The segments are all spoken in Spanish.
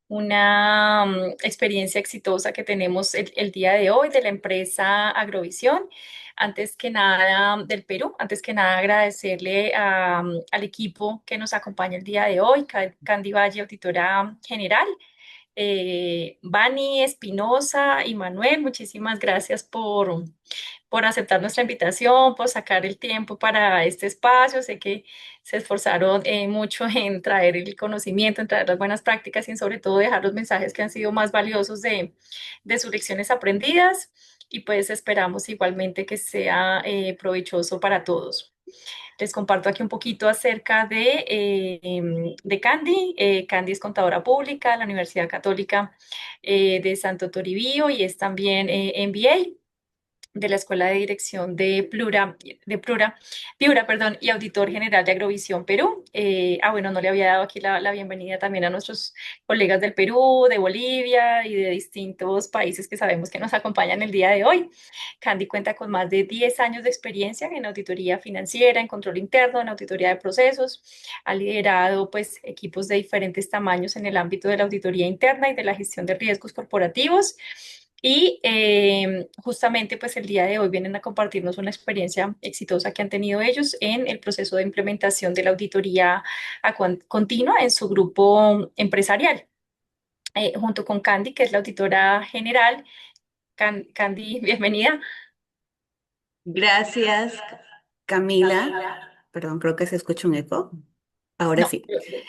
una experiencia exitosa que tenemos el día de hoy de la empresa Agrovisión. Antes que nada, del Perú, antes que nada agradecerle al equipo que nos acompaña el día de hoy, Candy Valle, auditora general, Vani Espinosa y Manuel, muchísimas gracias por aceptar nuestra invitación, por sacar el tiempo para este espacio. Sé que se esforzaron mucho en traer el conocimiento, en traer las buenas prácticas y en sobre todo dejar los mensajes que han sido más valiosos de sus lecciones aprendidas. Y pues esperamos igualmente que sea provechoso para todos. Les comparto aquí un poquito acerca de Candy. Candy es contadora pública de la Universidad Católica de Santo Toribío y es también MBA de la Escuela de Dirección Piura, perdón, y auditor general de Agrovisión Perú. Bueno, no le había dado aquí la bienvenida también a nuestros colegas del Perú, de Bolivia y de distintos países que sabemos que nos acompañan el día de hoy. Candy cuenta con más de 10 años de experiencia en auditoría financiera, en control interno, en auditoría de procesos. Ha liderado pues equipos de diferentes tamaños en el ámbito de la auditoría interna y de la gestión de riesgos corporativos. Y justamente pues el día de hoy vienen a compartirnos una experiencia exitosa que han tenido ellos en el proceso de implementación de la auditoría continua en su grupo empresarial, junto con Candy, que es la auditora general. Candy, bienvenida. Gracias, Camila. Perdón, creo que se escucha un eco. Ahora No, sí.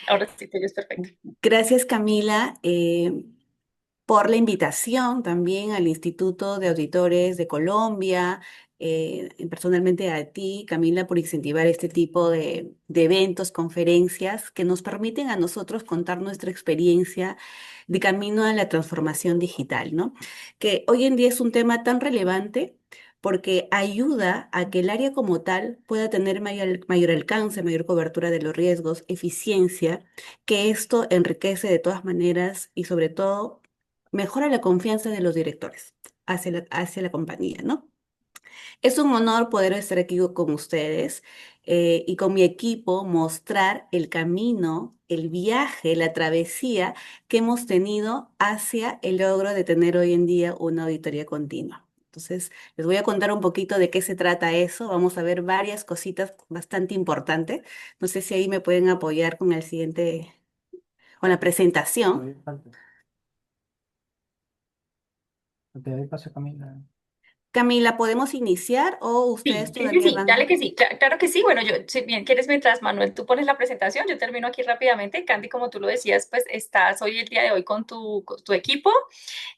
ahora sí te oyes perfecto. Gracias, Camila, por la invitación también al Instituto de Auditores de Colombia, y personalmente a ti, Camila, por incentivar este tipo de eventos, conferencias que nos permiten a nosotros contar nuestra experiencia de camino a la transformación digital, ¿no? Que hoy en día es un tema tan relevante porque ayuda a que el área como tal pueda tener mayor alcance, mayor cobertura de los riesgos, eficiencia, que esto enriquece de todas maneras y sobre todo mejora la confianza de los directores hacia la compañía, ¿no? Es un honor poder estar aquí con ustedes y con mi equipo mostrar el camino, el viaje, la travesía que hemos tenido hacia el logro de tener hoy en día una auditoría continua. Entonces, les voy a contar un poquito de qué se trata eso. Vamos a ver varias cositas bastante importantes. No sé si ahí me pueden apoyar con el siguiente, con la presentación. Ok, pasa Camila. Camila, ¿podemos iniciar o ustedes Sí, sí, sí, todavía sí, dale van? que sí, claro que sí. Bueno, yo, si bien quieres, mientras Manuel, tú pones la presentación, yo termino aquí rápidamente. Candy, como tú lo decías, pues estás hoy, el día de hoy, con tu equipo.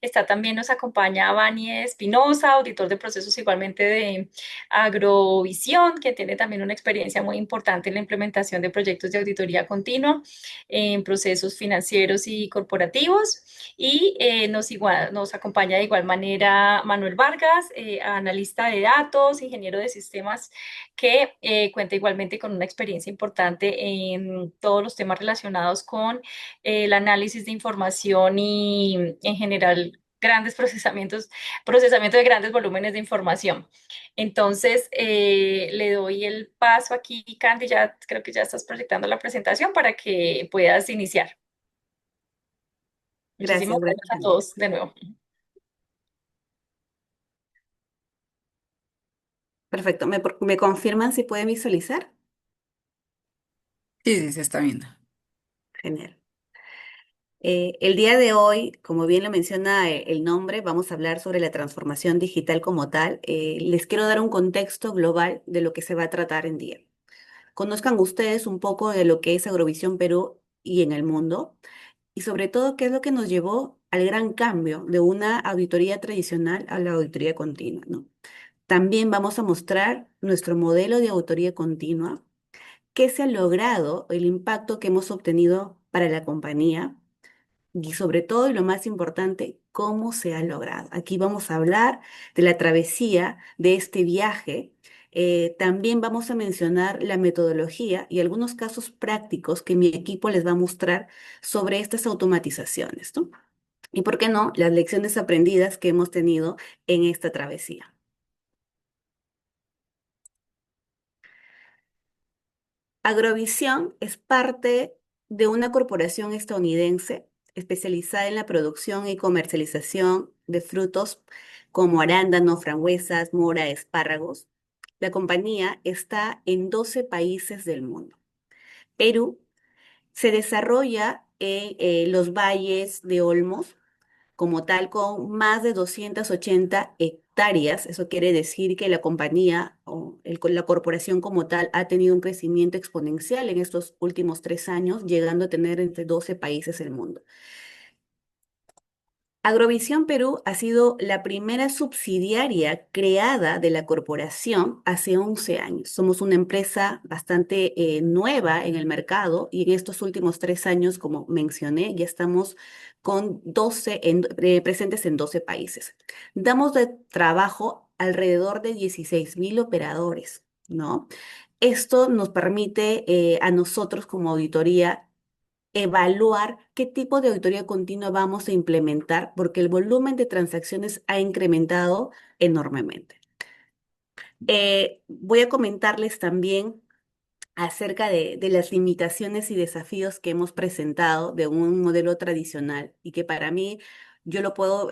Está también, nos acompaña Vani Espinosa, auditor de procesos igualmente de Agrovisión, que tiene también una experiencia muy importante en la implementación de proyectos de auditoría continua en procesos financieros y corporativos. Y nos acompaña de igual manera Manuel Vargas, analista de datos, ingeniero de sistemas, que cuenta igualmente con una experiencia importante en todos los temas relacionados con el análisis de información y en general procesamiento de grandes volúmenes de información. Entonces, le doy el paso aquí, Candy, ya creo que ya estás proyectando la presentación para que puedas iniciar. Muchísimas Gracias, gracias gracias, a Camila. todos de nuevo. Perfecto. ¿Me confirman si pueden visualizar? Sí, sí, se está viendo. Genial. El día de hoy, como bien lo menciona el nombre, vamos a hablar sobre la transformación digital como tal. Les quiero dar un contexto global de lo que se va a tratar en día. Conozcan ustedes un poco de lo que es Agrovisión Perú y en el mundo, y sobre todo qué es lo que nos llevó al gran cambio de una auditoría tradicional a la auditoría continua, ¿no? También vamos a mostrar nuestro modelo de auditoría continua, qué se ha logrado, el impacto que hemos obtenido para la compañía y sobre todo, y lo más importante, cómo se ha logrado. Aquí vamos a hablar de la travesía de este viaje. También vamos a mencionar la metodología y algunos casos prácticos que mi equipo les va a mostrar sobre estas automatizaciones, ¿no? Y por qué no, las lecciones aprendidas que hemos tenido en esta travesía. Agrovisión es parte de una corporación estadounidense especializada en la producción y comercialización de frutos como arándano, frambuesas, mora, espárragos. La compañía está en 12 países del mundo. Perú se desarrolla en los valles de Olmos, como tal, con más de 280 hectáreas. Eso quiere decir que la compañía o la corporación como tal ha tenido un crecimiento exponencial en estos últimos 3 años, llegando a tener entre 12 países del mundo. Agrovisión Perú ha sido la primera subsidiaria creada de la corporación hace 11 años. Somos una empresa bastante nueva en el mercado y en estos últimos 3 años, como mencioné, ya estamos con presentes en 12 países. Damos de trabajo alrededor de 16.000 operadores, ¿no? Esto nos permite a nosotros como auditoría evaluar qué tipo de auditoría continua vamos a implementar, porque el volumen de transacciones ha incrementado enormemente. Voy a comentarles también acerca de las limitaciones y desafíos que hemos presentado de un modelo tradicional y que para mí yo lo puedo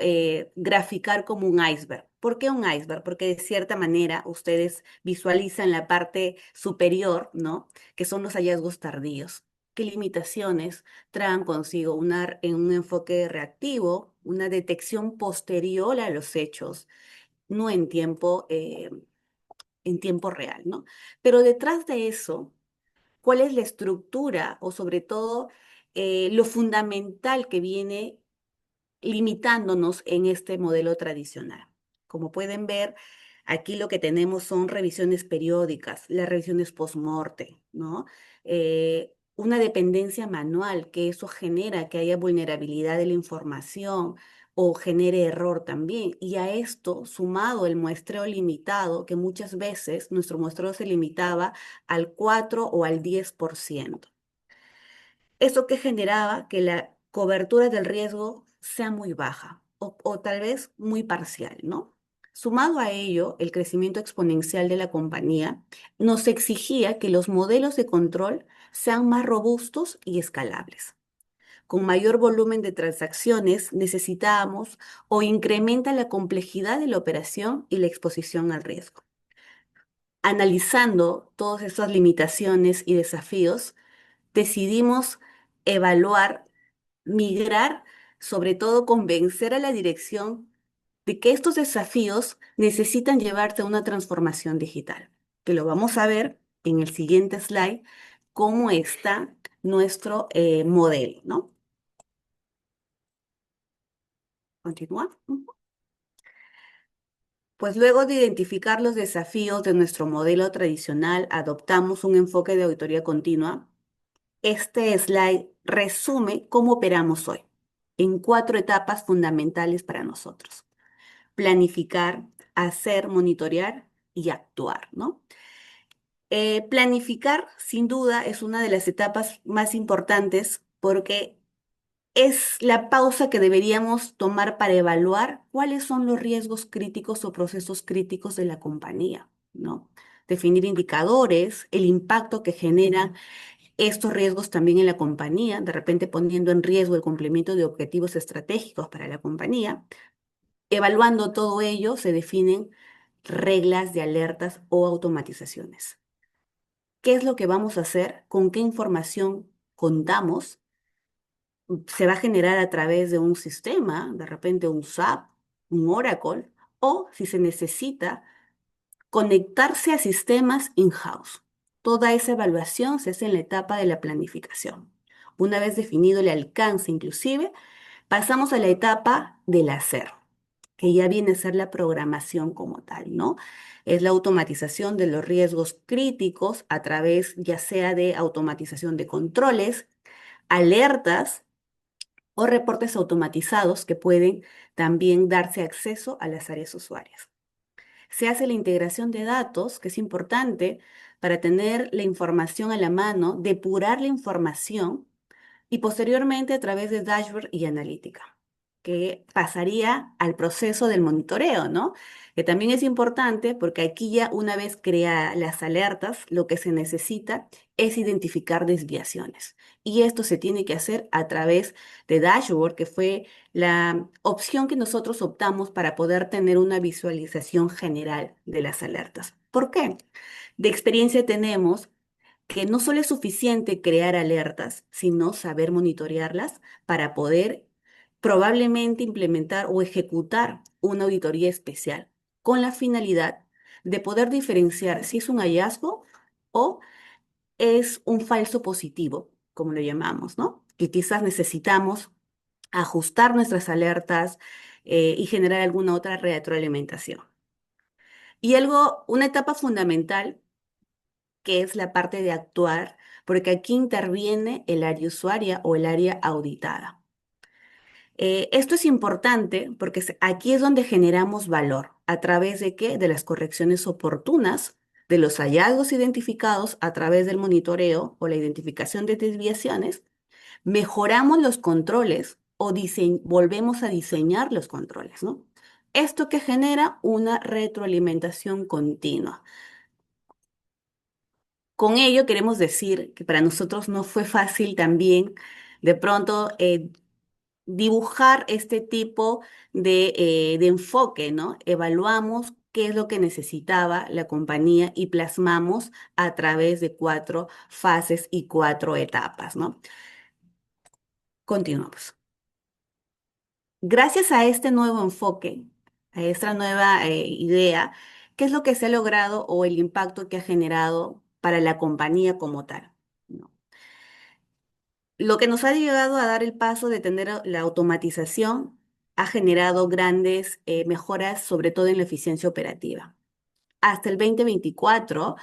graficar como un iceberg. ¿Por qué un iceberg? Porque de cierta manera ustedes visualizan la parte superior, ¿no? Que son los hallazgos tardíos. ¿Qué limitaciones traen consigo en un enfoque reactivo, una detección posterior a los hechos, no en tiempo real, ¿no? Pero detrás de eso, ¿cuál es la estructura o sobre todo lo fundamental que viene limitándonos en este modelo tradicional? Como pueden ver, aquí lo que tenemos son revisiones periódicas, las revisiones post-morte, ¿no? Una dependencia manual, que eso genera que haya vulnerabilidad de la información o genere error también. Y a esto, sumado el muestreo limitado, que muchas veces nuestro muestreo se limitaba al 4 o al 10%. Eso que generaba que la cobertura del riesgo sea muy baja o tal vez muy parcial, ¿no? Sumado a ello, el crecimiento exponencial de la compañía nos exigía que los modelos de control sean más robustos y escalables. Con mayor volumen de transacciones necesitábamos o incrementa la complejidad de la operación y la exposición al riesgo. Analizando todas estas limitaciones y desafíos, decidimos evaluar, migrar, sobre todo convencer a la dirección de que estos desafíos necesitan llevarse a una transformación digital, que lo vamos a ver en el siguiente slide, cómo está nuestro modelo, ¿no? Continúa. Pues luego de identificar los desafíos de nuestro modelo tradicional, adoptamos un enfoque de auditoría continua. Este slide resume cómo operamos hoy en 4 etapas fundamentales para nosotros: planificar, hacer, monitorear y actuar, ¿no? Planificar, sin duda, es una de las etapas más importantes porque es la pausa que deberíamos tomar para evaluar cuáles son los riesgos críticos o procesos críticos de la compañía, ¿no? Definir indicadores, el impacto que generan estos riesgos también en la compañía, de repente poniendo en riesgo el cumplimiento de objetivos estratégicos para la compañía. Evaluando todo ello, se definen reglas de alertas o automatizaciones. ¿Qué es lo que vamos a hacer? ¿Con qué información contamos? Se va a generar a través de un sistema, de repente un SAP, un Oracle, o si se necesita, conectarse a sistemas in-house. Toda esa evaluación se hace en la etapa de la planificación. Una vez definido el alcance inclusive, pasamos a la etapa del hacer, que ya viene a ser la programación como tal, ¿no? Es la automatización de los riesgos críticos a través ya sea de automatización de controles, alertas o reportes automatizados que pueden también darse acceso a las áreas usuarias. Se hace la integración de datos, que es importante para tener la información a la mano, depurar la información y posteriormente a través de dashboard y analítica. que pasaría al proceso del monitoreo, ¿no? Que también es importante porque aquí ya una vez creadas las alertas, lo que se necesita es identificar desviaciones. Y esto se tiene que hacer a través de Dashboard, que fue la opción que nosotros optamos para poder tener una visualización general de las alertas. ¿Por qué? De experiencia tenemos que no solo es suficiente crear alertas, sino saber monitorearlas para poder probablemente implementar o ejecutar una auditoría especial con la finalidad de poder diferenciar si es un hallazgo o es un falso positivo, como lo llamamos, ¿no? Que quizás necesitamos ajustar nuestras alertas y generar alguna otra retroalimentación. Y algo, una etapa fundamental que es la parte de actuar, porque aquí interviene el área usuaria o el área auditada. Esto es importante porque aquí es donde generamos valor. ¿A través de qué? De las correcciones oportunas, de los hallazgos identificados a través del monitoreo o la identificación de desviaciones. Mejoramos los controles o volvemos a diseñar los controles, ¿no? Esto que genera una retroalimentación continua. Con ello queremos decir que para nosotros no fue fácil también de pronto dibujar este tipo de enfoque, ¿no? Evaluamos qué es lo que necesitaba la compañía y plasmamos a través de 4 fases y 4 etapas, ¿no? Continuamos. Gracias a este nuevo enfoque, a esta nueva idea, ¿qué es lo que se ha logrado o el impacto que ha generado para la compañía como tal? ¿No? Lo que nos ha llegado a dar el paso de tener la automatización ha generado grandes mejoras, sobre todo en la eficiencia operativa. Hasta el 2024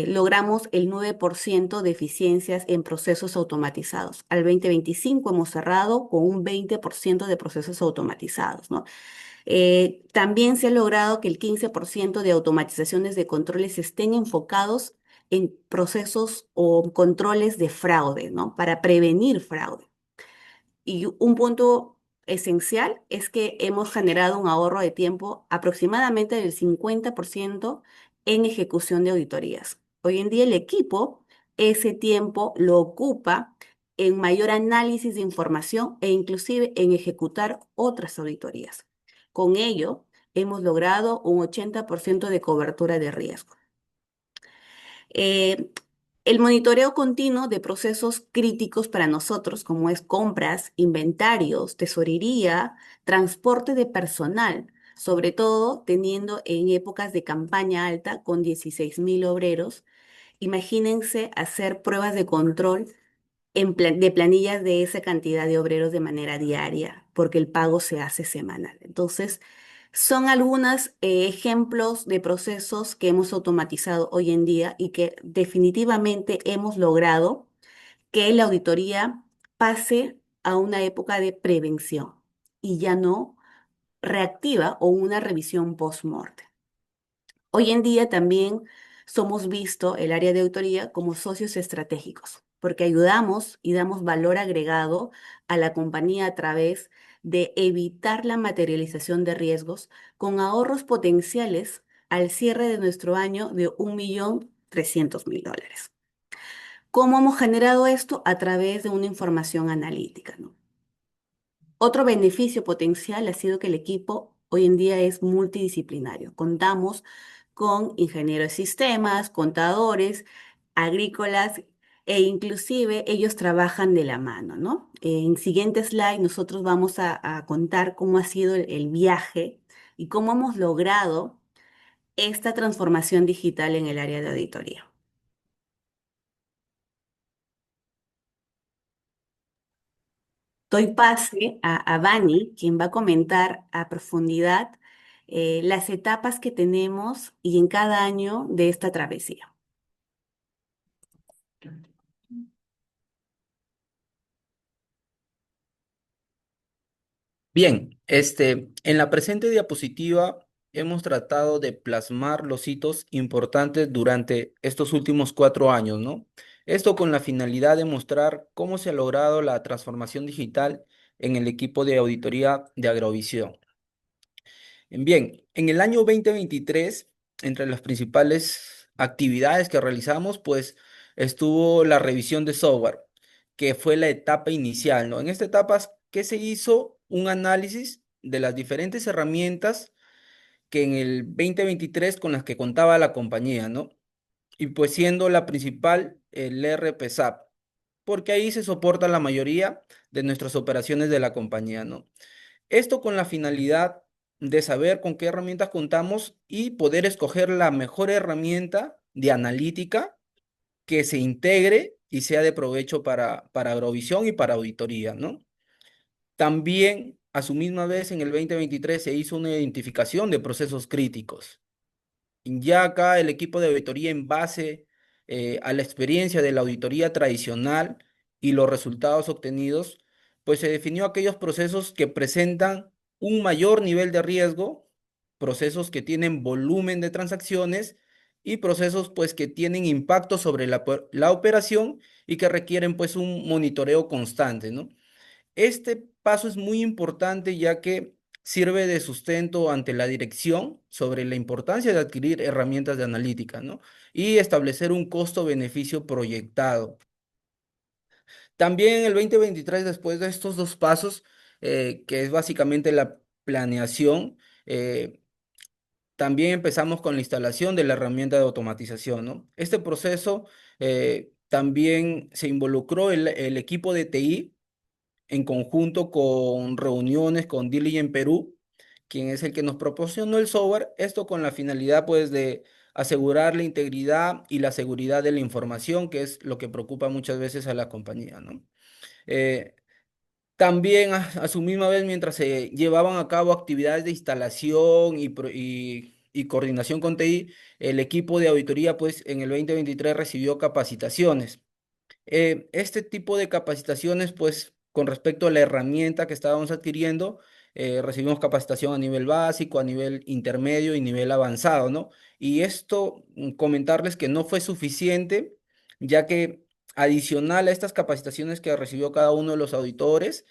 logramos el 9% de eficiencias en procesos automatizados. Al 2025 hemos cerrado con un 20% de procesos automatizados, ¿no? También se ha logrado que el 15% de automatizaciones de controles estén enfocados en procesos o controles de fraude, ¿no? Para prevenir fraude. Y un punto esencial es que hemos generado un ahorro de tiempo aproximadamente del 50% en ejecución de auditorías. Hoy en día el equipo ese tiempo lo ocupa en mayor análisis de información e inclusive en ejecutar otras auditorías. Con ello, hemos logrado un 80% de cobertura de riesgo. Eh, el monitoreo continuo de procesos críticos para nosotros, como es compras, inventarios, tesorería, transporte de personal, sobre todo teniendo en épocas de campaña alta con 16.000 obreros. Imagínense hacer pruebas de control de planillas de esa cantidad de obreros de manera diaria, porque el pago se hace semanal. Entonces, son algunos ejemplos de procesos que hemos automatizado hoy en día y que definitivamente hemos logrado que la auditoría pase a una época de prevención y ya no reactiva o una revisión post-mortem. Hoy en día también somos visto el área de auditoría como socios estratégicos, porque ayudamos y damos valor agregado a la compañía a través de evitar la materialización de riesgos con ahorros potenciales al cierre de nuestro año de $1.300.000. ¿Cómo hemos generado esto? A través de una información analítica, ¿no? Otro beneficio potencial ha sido que el equipo hoy en día es multidisciplinario. Contamos con ingenieros de sistemas, contadores, agrícolas e inclusive ellos trabajan de la mano, ¿no? En siguiente slide nosotros vamos a contar cómo ha sido el viaje y cómo hemos logrado esta transformación digital en el área de auditoría. Doy pase a Vani, quien va a comentar a profundidad las etapas que tenemos y en cada año de esta travesía. Bien, en la presente diapositiva hemos tratado de plasmar los hitos importantes durante estos últimos 4 años, ¿no? Esto con la finalidad de mostrar cómo se ha logrado la transformación digital en el equipo de auditoría de Agrovisión. Bien, en el año 2023, entre las principales actividades que realizamos, pues estuvo la revisión de software, que fue la etapa inicial, ¿no? En esta etapa, ¿qué se hizo? Un análisis de las diferentes herramientas que en el 2023 con las que contaba la compañía, ¿no? Y pues siendo la principal el ERP SAP, porque ahí se soporta la mayoría de nuestras operaciones de la compañía, ¿no? Esto con la finalidad de saber con qué herramientas contamos y poder escoger la mejor herramienta de analítica que se integre y sea de provecho para Agrovisión y para auditoría, ¿no? También, a su misma vez, en el 2023 se hizo una identificación de procesos críticos. Ya acá el equipo de auditoría en base a la experiencia de la auditoría tradicional y los resultados obtenidos, pues se definió aquellos procesos que presentan un mayor nivel de riesgo, procesos que tienen volumen de transacciones y procesos pues que tienen impacto sobre la operación y que requieren pues un monitoreo constante, ¿no? Este paso es muy importante ya que sirve de sustento ante la dirección sobre la importancia de adquirir herramientas de analítica, ¿no? Y establecer un costo-beneficio proyectado. También en el 2023, después de estos dos pasos, que es básicamente la planeación, también empezamos con la instalación de la herramienta de automatización, ¿no? Este proceso también se involucró el equipo de TI en conjunto con reuniones con Diligent Perú, quien es el que nos proporcionó el software, esto con la finalidad pues de asegurar la integridad y la seguridad de la información, que es lo que preocupa muchas veces a la compañía, ¿no? Eh, También a su misma vez, mientras se llevaban a cabo actividades de instalación y coordinación con TI, el equipo de auditoría pues en el 2023 recibió capacitaciones. Este tipo de capacitaciones, pues, con respecto a la herramienta que estábamos adquiriendo, recibimos capacitación a nivel básico, a nivel intermedio y nivel avanzado, ¿no? Y esto, comentarles que no fue suficiente, ya que adicional a estas capacitaciones que recibió cada uno de los auditores,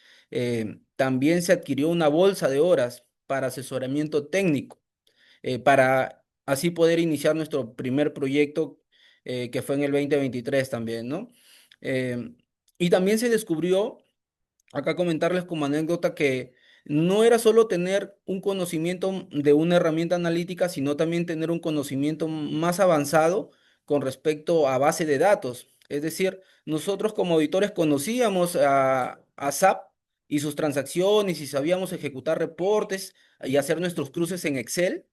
también se adquirió una bolsa de horas para asesoramiento técnico para así poder iniciar nuestro primer proyecto que fue en el 2023 también, ¿no? Em, y también se descubrió, acá comentarles como anécdota, que no era solo tener un conocimiento de una herramienta analítica, sino también tener un conocimiento más avanzado con respecto a base de datos. Es decir, nosotros como auditores conocíamos a SAP y sus transacciones y sabíamos ejecutar reportes y hacer nuestros cruces en Excel,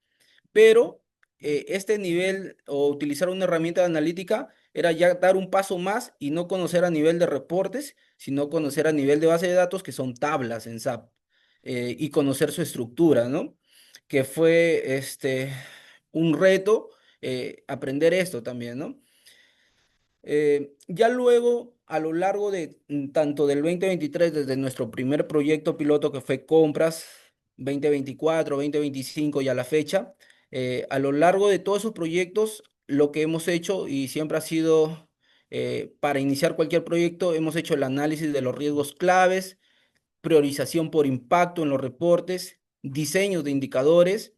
pero este nivel o utilizar una herramienta de analítica era ya dar un paso más y no conocer a nivel de reportes, sino conocer a nivel de base de datos, que son tablas en SAP, y conocer su estructura, ¿no? Que fue un reto aprender esto también, ¿no? Ya luego, a lo largo de tanto del 2023, desde nuestro primer proyecto piloto que fue compras, 2024, 2025 y a la fecha, a lo largo de todos esos proyectos, lo que hemos hecho y siempre ha sido, para iniciar cualquier proyecto, hemos hecho el análisis de los riesgos claves, priorización por impacto en los reportes, diseños de indicadores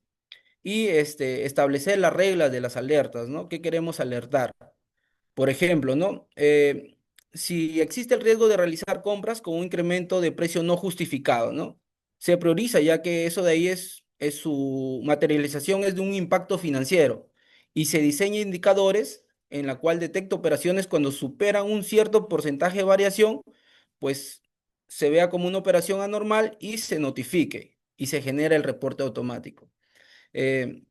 y establecer las reglas de las alertas, ¿no? ¿Qué queremos alertar? Por ejemplo, ¿no? Si existe el riesgo de realizar compras con un incremento de precio no justificado, ¿no? Se prioriza ya que eso de ahí es su materialización es de un impacto financiero y se diseña indicadores en la cual detecta operaciones cuando superan un cierto porcentaje de variación, pues se vea como una operación anormal y se notifique y se genera el reporte automático. Eh,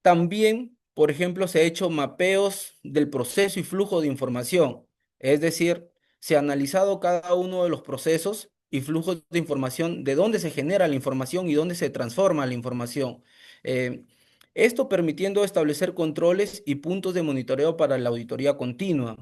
También, por ejemplo, se ha hecho mapeos del proceso y flujo de información. Es decir, se ha analizado cada uno de los procesos y flujos de información, de dónde se genera la información y dónde se transforma la información. Eh, Esto permitiendo establecer controles y puntos de monitoreo para la auditoría continua.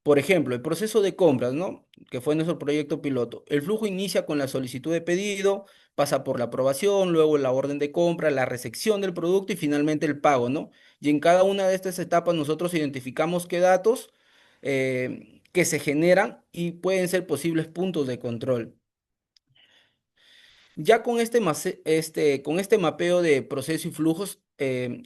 Por ejemplo, el proceso de compras, ¿no? Que fue nuestro proyecto piloto. El flujo inicia con la solicitud de pedido, pasa por la aprobación, luego la orden de compra, la recepción del producto y finalmente el pago, ¿no? Y en cada una de estas etapas nosotros identificamos qué datos que se generan y pueden ser posibles puntos de control. Ya con con este mapeo de proceso y flujos,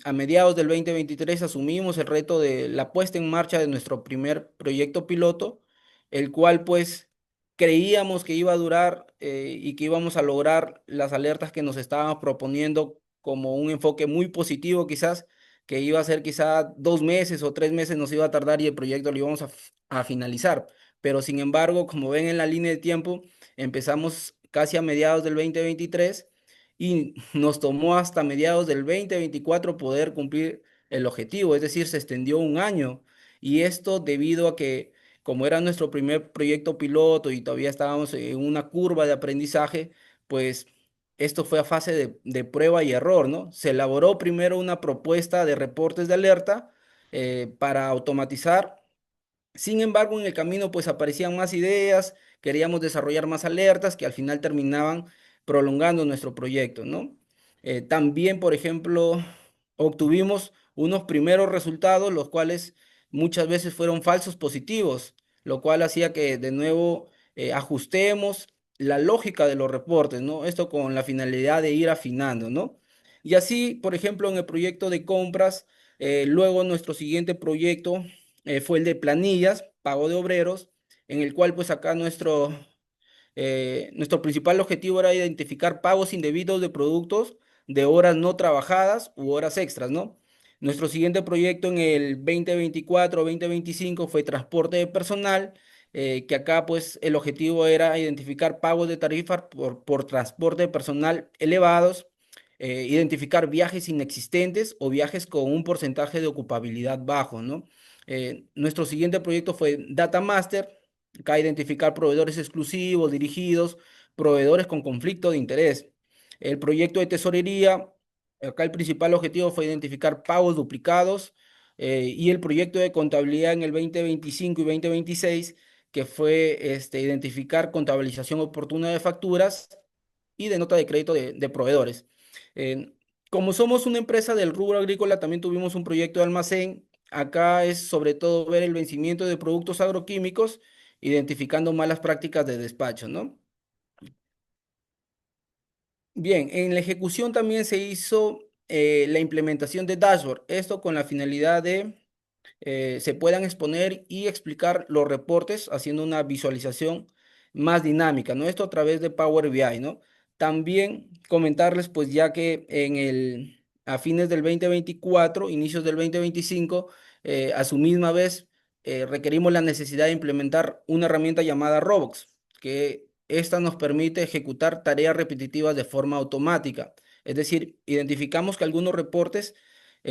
a mediados del 2023 asumimos el reto de la puesta en marcha de nuestro primer proyecto piloto, el cual pues creíamos que iba a durar y que íbamos a lograr las alertas que nos estábamos proponiendo como un enfoque muy positivo quizás, que iba a ser quizá 2 meses o 3 meses nos iba a tardar y el proyecto lo íbamos a finalizar. Pero sin embargo, como ven en la línea de tiempo, empezamos casi a mediados del 2023 y nos tomó hasta mediados del 2024 poder cumplir el objetivo, es decir, se extendió un año. Y esto debido a que, como era nuestro primer proyecto piloto y todavía estábamos en una curva de aprendizaje, pues esto fue a fase de prueba y error, ¿no? Se elaboró primero una propuesta de reportes de alerta para automatizar. Sin embargo, en el camino pues aparecían más ideas, queríamos desarrollar más alertas que al final terminaban prolongando nuestro proyecto, ¿no? También, por ejemplo, obtuvimos unos primeros resultados, los cuales muchas veces fueron falsos positivos, lo cual hacía que de nuevo ajustemos la lógica de los reportes, ¿no? Esto con la finalidad de ir afinando, ¿no? Y así, por ejemplo, en el proyecto de compras, luego nuestro siguiente proyecto fue el de planillas, pago de obreros, en el cual pues acá nuestro principal objetivo era identificar pagos indebidos de productos de horas no trabajadas u horas extras, ¿no? Nuestro siguiente proyecto en el 2024-2025 fue transporte de personal, que acá pues el objetivo era identificar pagos de tarifas por transporte de personal elevados, identificar viajes inexistentes o viajes con un porcentaje de ocupabilidad bajo, ¿no? Nuestro siguiente proyecto fue Data Master, acá identificar proveedores exclusivos, dirigidos, proveedores con conflicto de interés. El proyecto de tesorería, acá el principal objetivo fue identificar pagos duplicados y el proyecto de contabilidad en el 2025 y 2026, que fue identificar contabilización oportuna de facturas y de nota de crédito de proveedores. Eh, Como somos una empresa del rubro agrícola, también tuvimos un proyecto de almacén. Acá es sobre todo ver el vencimiento de productos agroquímicos, identificando malas prácticas de despacho, ¿no? Bien, en la ejecución también se hizo la implementación de dashboard, esto con la finalidad de se puedan exponer y explicar los reportes haciendo una visualización más dinámica, ¿no? Esto a través de Power BI, ¿no? También comentarles, pues ya que a fines del 2024, inicios del 2025, a su misma vez requerimos la necesidad de implementar una herramienta llamada Robox, que esta nos permite ejecutar tareas repetitivas de forma automática. Es decir, identificamos que algunos reportes,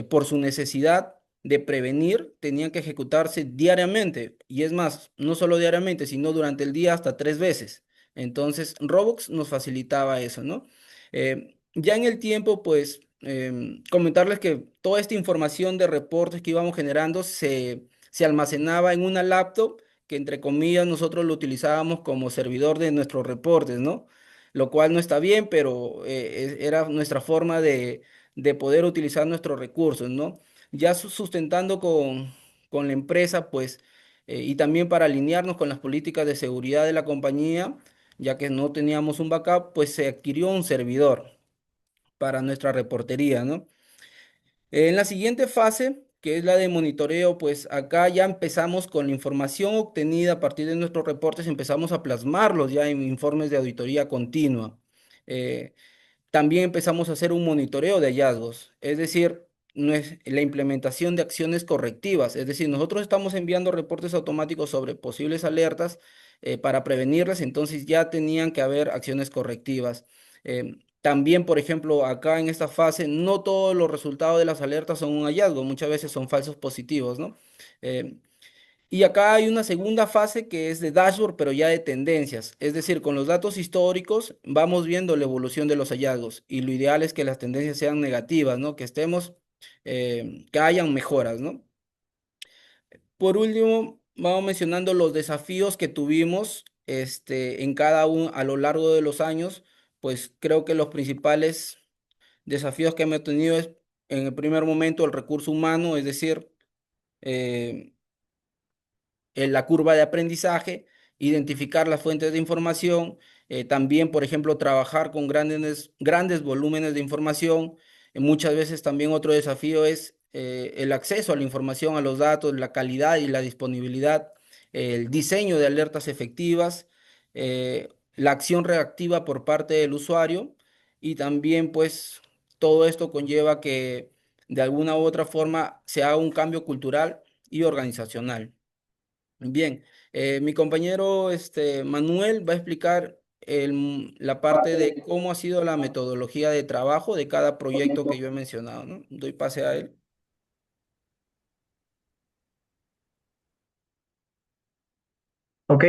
por su necesidad de prevenir, tenían que ejecutarse diariamente. Y es más, no solo diariamente, sino durante el día hasta 3 veces. Entonces, Roblox nos facilitaba eso, ¿no? Ya en el tiempo, pues, comentarles que toda esta información de reportes que íbamos generando se almacenaba en una laptop que, entre comillas, nosotros lo utilizábamos como servidor de nuestros reportes, ¿no? Lo cual no está bien, pero era nuestra forma de poder utilizar nuestros recursos, ¿no? Ya sustentando con la empresa, pues, y también para alinearnos con las políticas de seguridad de la compañía, ya que no teníamos un backup, pues se adquirió un servidor para nuestra reportería, ¿no? En la siguiente fase, que es la de monitoreo, pues acá ya empezamos con la información obtenida a partir de nuestros reportes, empezamos a plasmarlos ya en informes de auditoría continua. Eh, También empezamos a hacer un monitoreo de hallazgos, es decir, no es la implementación de acciones correctivas. Es decir, nosotros estamos enviando reportes automáticos sobre posibles alertas para prevenirlas, entonces ya tenían que haber acciones correctivas. También, por ejemplo, acá en esta fase, no todos los resultados de las alertas son un hallazgo, muchas veces son falsos positivos, ¿no? Eh, y acá hay una segunda fase que es de dashboard, pero ya de tendencias. Es decir, con los datos históricos vamos viendo la evolución de los hallazgos y lo ideal es que las tendencias sean negativas, ¿no? Que hayan mejoras, ¿no? Por último, vamos mencionando los desafíos que tuvimos en cada uno a lo largo de los años. Pues creo que los principales desafíos que hemos tenido es, en el primer momento, el recurso humano, es decir, eh, la curva de aprendizaje, identificar las fuentes de información, también, por ejemplo, trabajar con grandes volúmenes de información. Muchas veces también otro desafío es el acceso a la información, a los datos, la calidad y la disponibilidad, el diseño de alertas efectivas, la acción reactiva por parte del usuario y también pues todo esto conlleva que de alguna u otra forma se haga un cambio cultural y organizacional. Bien, mi compañero Manuel va a explicar la parte de cómo ha sido la metodología de trabajo de cada proyecto que yo he mencionado, ¿no? Doy pase a él. Ok.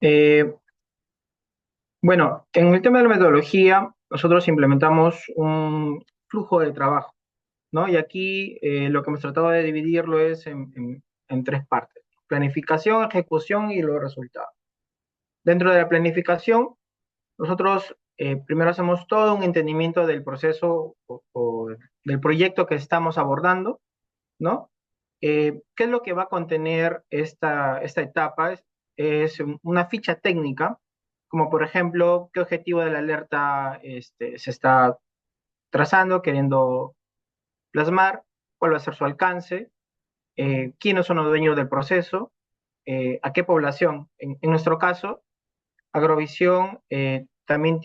Eh, bueno, en el tema de la metodología, nosotros implementamos un flujo de trabajo, ¿no? Y aquí lo que hemos tratado de dividirlo es en tres partes: planificación, ejecución y los resultados. Dentro de la planificación, nosotros primero hacemos todo un entendimiento del proceso o del proyecto que estamos abordando, ¿no? ¿Qué es lo que va a contener esta etapa? Es una ficha técnica, como por ejemplo, qué objetivo de la alerta se está trazando, queriendo plasmar, cuál va a ser su alcance, quiénes son los dueños del proceso, a qué población. En nuestro caso, Agrovisión también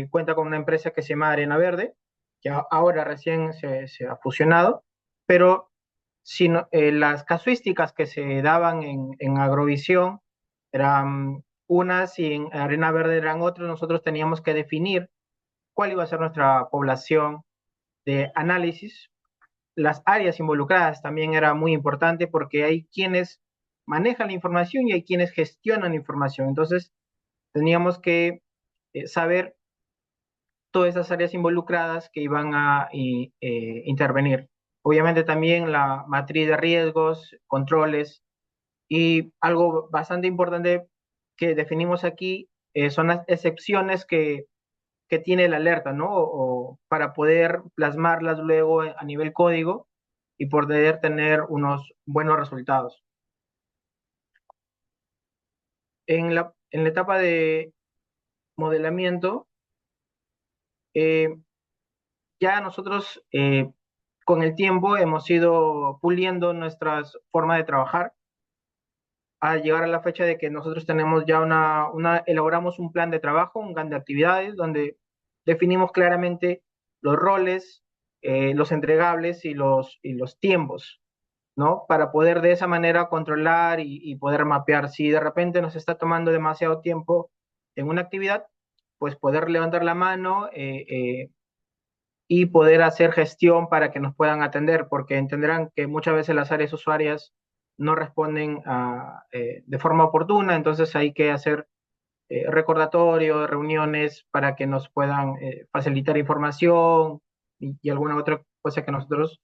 cuenta con una empresa que se llama Arena Verde, que ahora recién se ha fusionado, pero las casuísticas que se daban en Agrovisión eran unas y en Arena Verde eran otras. Nosotros teníamos que definir cuál iba a ser nuestra población de análisis. Las áreas involucradas también era muy importante porque hay quienes manejan la información y hay quienes gestionan la información. Entonces, teníamos que saber todas esas áreas involucradas que iban a intervenir. Obviamente también la matriz de riesgos, controles y algo bastante importante que definimos aquí son las excepciones que tiene la alerta, ¿no? O para poder plasmarlas luego a nivel código y poder tener unos buenos resultados. En la etapa de modelamiento, eh, ya nosotros con el tiempo hemos ido puliendo nuestras formas de trabajar a llegar a la fecha de que nosotros tenemos ya elaboramos un plan de trabajo, un plan de actividades donde definimos claramente los roles, los entregables y los tiempos, ¿no? Para poder de esa manera controlar y poder mapear. Si de repente nos está tomando demasiado tiempo en una actividad, pues poder levantar la mano, y poder hacer gestión para que nos puedan atender, porque entenderán que muchas veces las áreas usuarias no responden de forma oportuna, entonces hay que hacer recordatorios, reuniones para que nos puedan facilitar información y alguna otra cosa que nosotros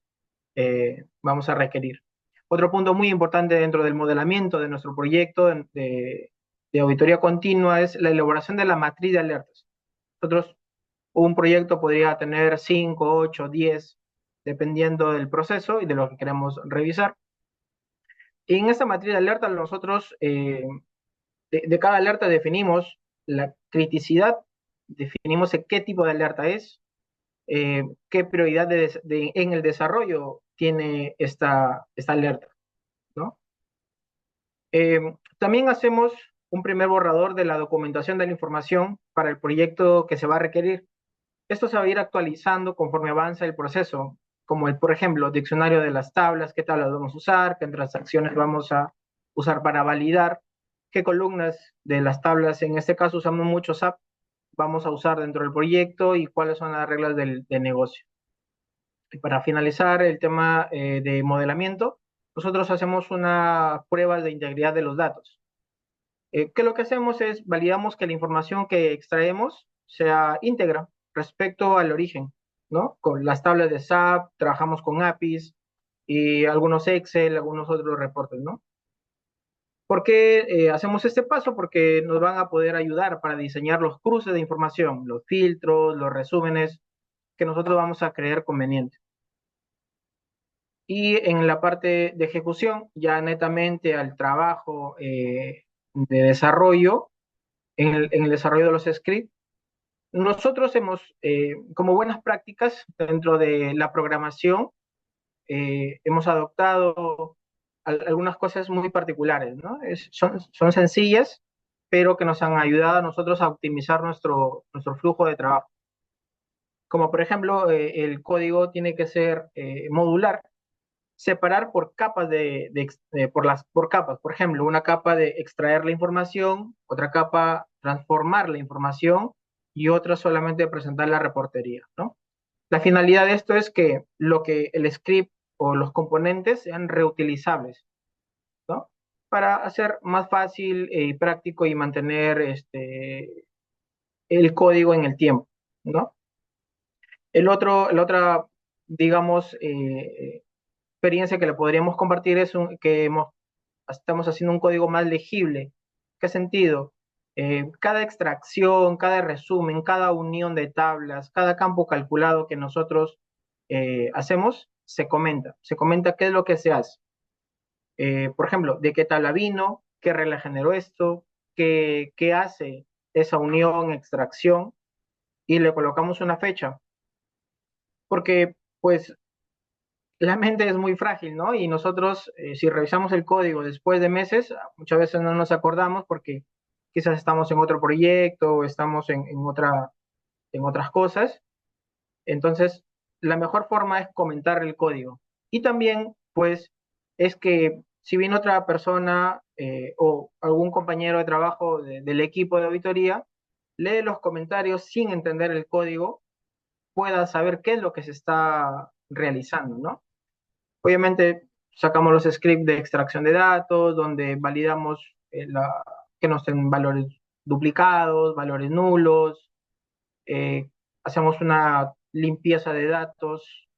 vamos a requerir. Otro punto muy importante dentro del modelamiento de nuestro proyecto de auditoría continua es la elaboración de la matriz de alertas. Nosotros un proyecto podría tener 5, 8, 10, dependiendo del proceso y de lo que queremos revisar. Y en esta matriz de alerta nosotros de cada alerta definimos la criticidad, definimos qué tipo de alerta es, qué prioridad en el desarrollo tiene esta alerta, ¿no? También hacemos un primer borrador de la documentación de la información para el proyecto que se va a requerir. Esto se va a ir actualizando conforme avanza el proceso, como por ejemplo, diccionario de las tablas, qué tablas vamos a usar, qué transacciones vamos a usar para validar, qué columnas de las tablas, en este caso usamos mucho SAP, vamos a usar dentro del proyecto y cuáles son las reglas de negocio. Y para finalizar el tema de modelamiento, nosotros hacemos unas pruebas de integridad de los datos. Que lo que hacemos es validamos que la información que extraemos sea íntegra respecto al origen, ¿no? Con las tablas de SAP, trabajamos con APIs y algunos Excel, algunos otros reportes, ¿no? ¿Por qué hacemos este paso? Porque nos van a poder ayudar para diseñar los cruces de información, los filtros, los resúmenes que nosotros vamos a creer convenientes. Y en la parte de ejecución, ya netamente al trabajo de desarrollo, en el desarrollo de los scripts, nosotros hemos, como buenas prácticas dentro de la programación, hemos adoptado algunas cosas muy particulares, ¿no? Son sencillas, pero que nos han ayudado a nosotros a optimizar nuestro flujo de trabajo. Como por ejemplo, el código tiene que ser modular, separar por capas por capas. Por ejemplo, una capa de extraer la información, otra capa transformar la información y otra solamente presentar la reportería, ¿no? La finalidad de esto es que el script o los componentes sean reutilizables, ¿no? Para hacer más fácil y práctico y mantener el código en el tiempo, ¿no? La otra, digamos, experiencia que le podríamos compartir es que estamos haciendo un código más legible. ¿Qué sentido? Cada extracción, cada resumen, cada unión de tablas, cada campo calculado que nosotros hacemos, se comenta qué es lo que se hace. Por ejemplo, de qué tabla vino, qué regla generó esto, qué hace esa unión, extracción, y le colocamos una fecha, porque pues la mente es muy frágil, ¿no? Y nosotros, si revisamos el código después de meses, muchas veces no nos acordamos porque quizás estamos en otro proyecto o estamos en otras cosas. Entonces, la mejor forma es comentar el código. Y también, pues, es que si viene otra persona o algún compañero de trabajo del equipo de auditoría, lee los comentarios sin entender el código, pueda saber qué es lo que se está realizando, ¿no? Obviamente sacamos los scripts de extracción de datos, donde validamos que no estén valores duplicados, valores nulos, eh, hacemos una limpieza de datos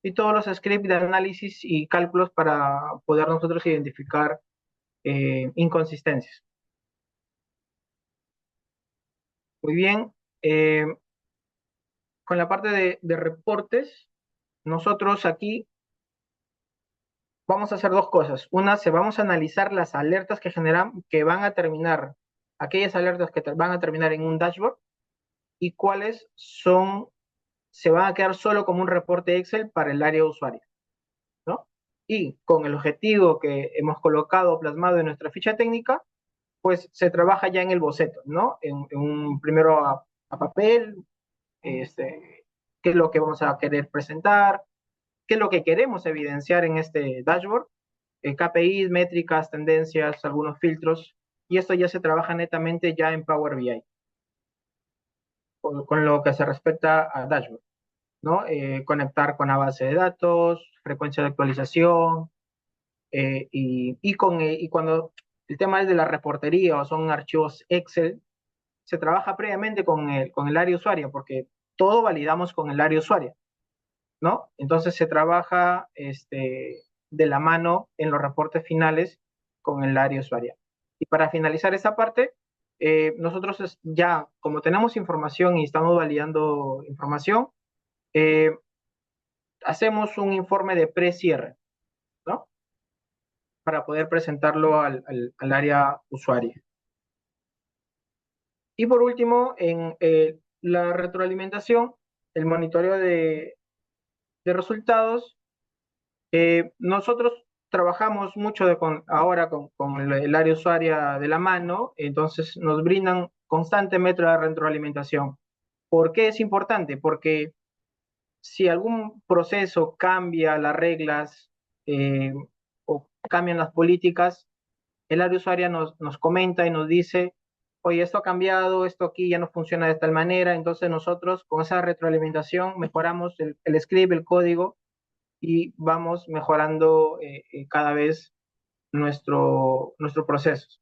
y todos los scripts de análisis y cálculos para poder nosotros identificar inconsistencias. Muy bien, con la parte de reportes, nosotros aquí vamos a hacer dos cosas. Una, vamos a analizar las alertas que generan, que van a terminar, aquellas alertas que van a terminar en un dashboard y cuáles se van a quedar solo como un reporte Excel para el área de usuario, ¿no? Y con el objetivo que hemos colocado plasmado en nuestra ficha técnica, pues se trabaja ya en el boceto, ¿no? Primero a papel, qué es lo que vamos a querer presentar, qué es lo que queremos evidenciar en este dashboard, KPIs, métricas, tendencias, algunos filtros, y esto ya se trabaja netamente ya en Power BI, con lo que se respecta a dashboard, ¿no? Conectar con la base de datos, frecuencia de actualización, y cuando el tema es de la reportería o son archivos Excel, se trabaja previamente con el área usuaria, porque todo validamos con el área usuaria, ¿no? Entonces se trabaja de la mano en los reportes finales con el área usuaria. Y para finalizar esa parte, nosotros ya, como tenemos información y estamos validando información, eh, hacemos un informe de pre-cierre, ¿no? Para poder presentarlo al área usuaria. Y por último, en la retroalimentación, el monitoreo de resultados. Nosotros trabajamos mucho ahora con el área usuaria de la mano, entonces nos brindan constantemente la retroalimentación. ¿Por qué es importante? Porque si algún proceso cambia las reglas o cambian las políticas, el área usuaria nos comenta y nos dice, oye, esto ha cambiado, esto aquí ya no funciona de tal manera, entonces nosotros con esa retroalimentación mejoramos el script, el código y vamos mejorando cada vez nuestro proceso.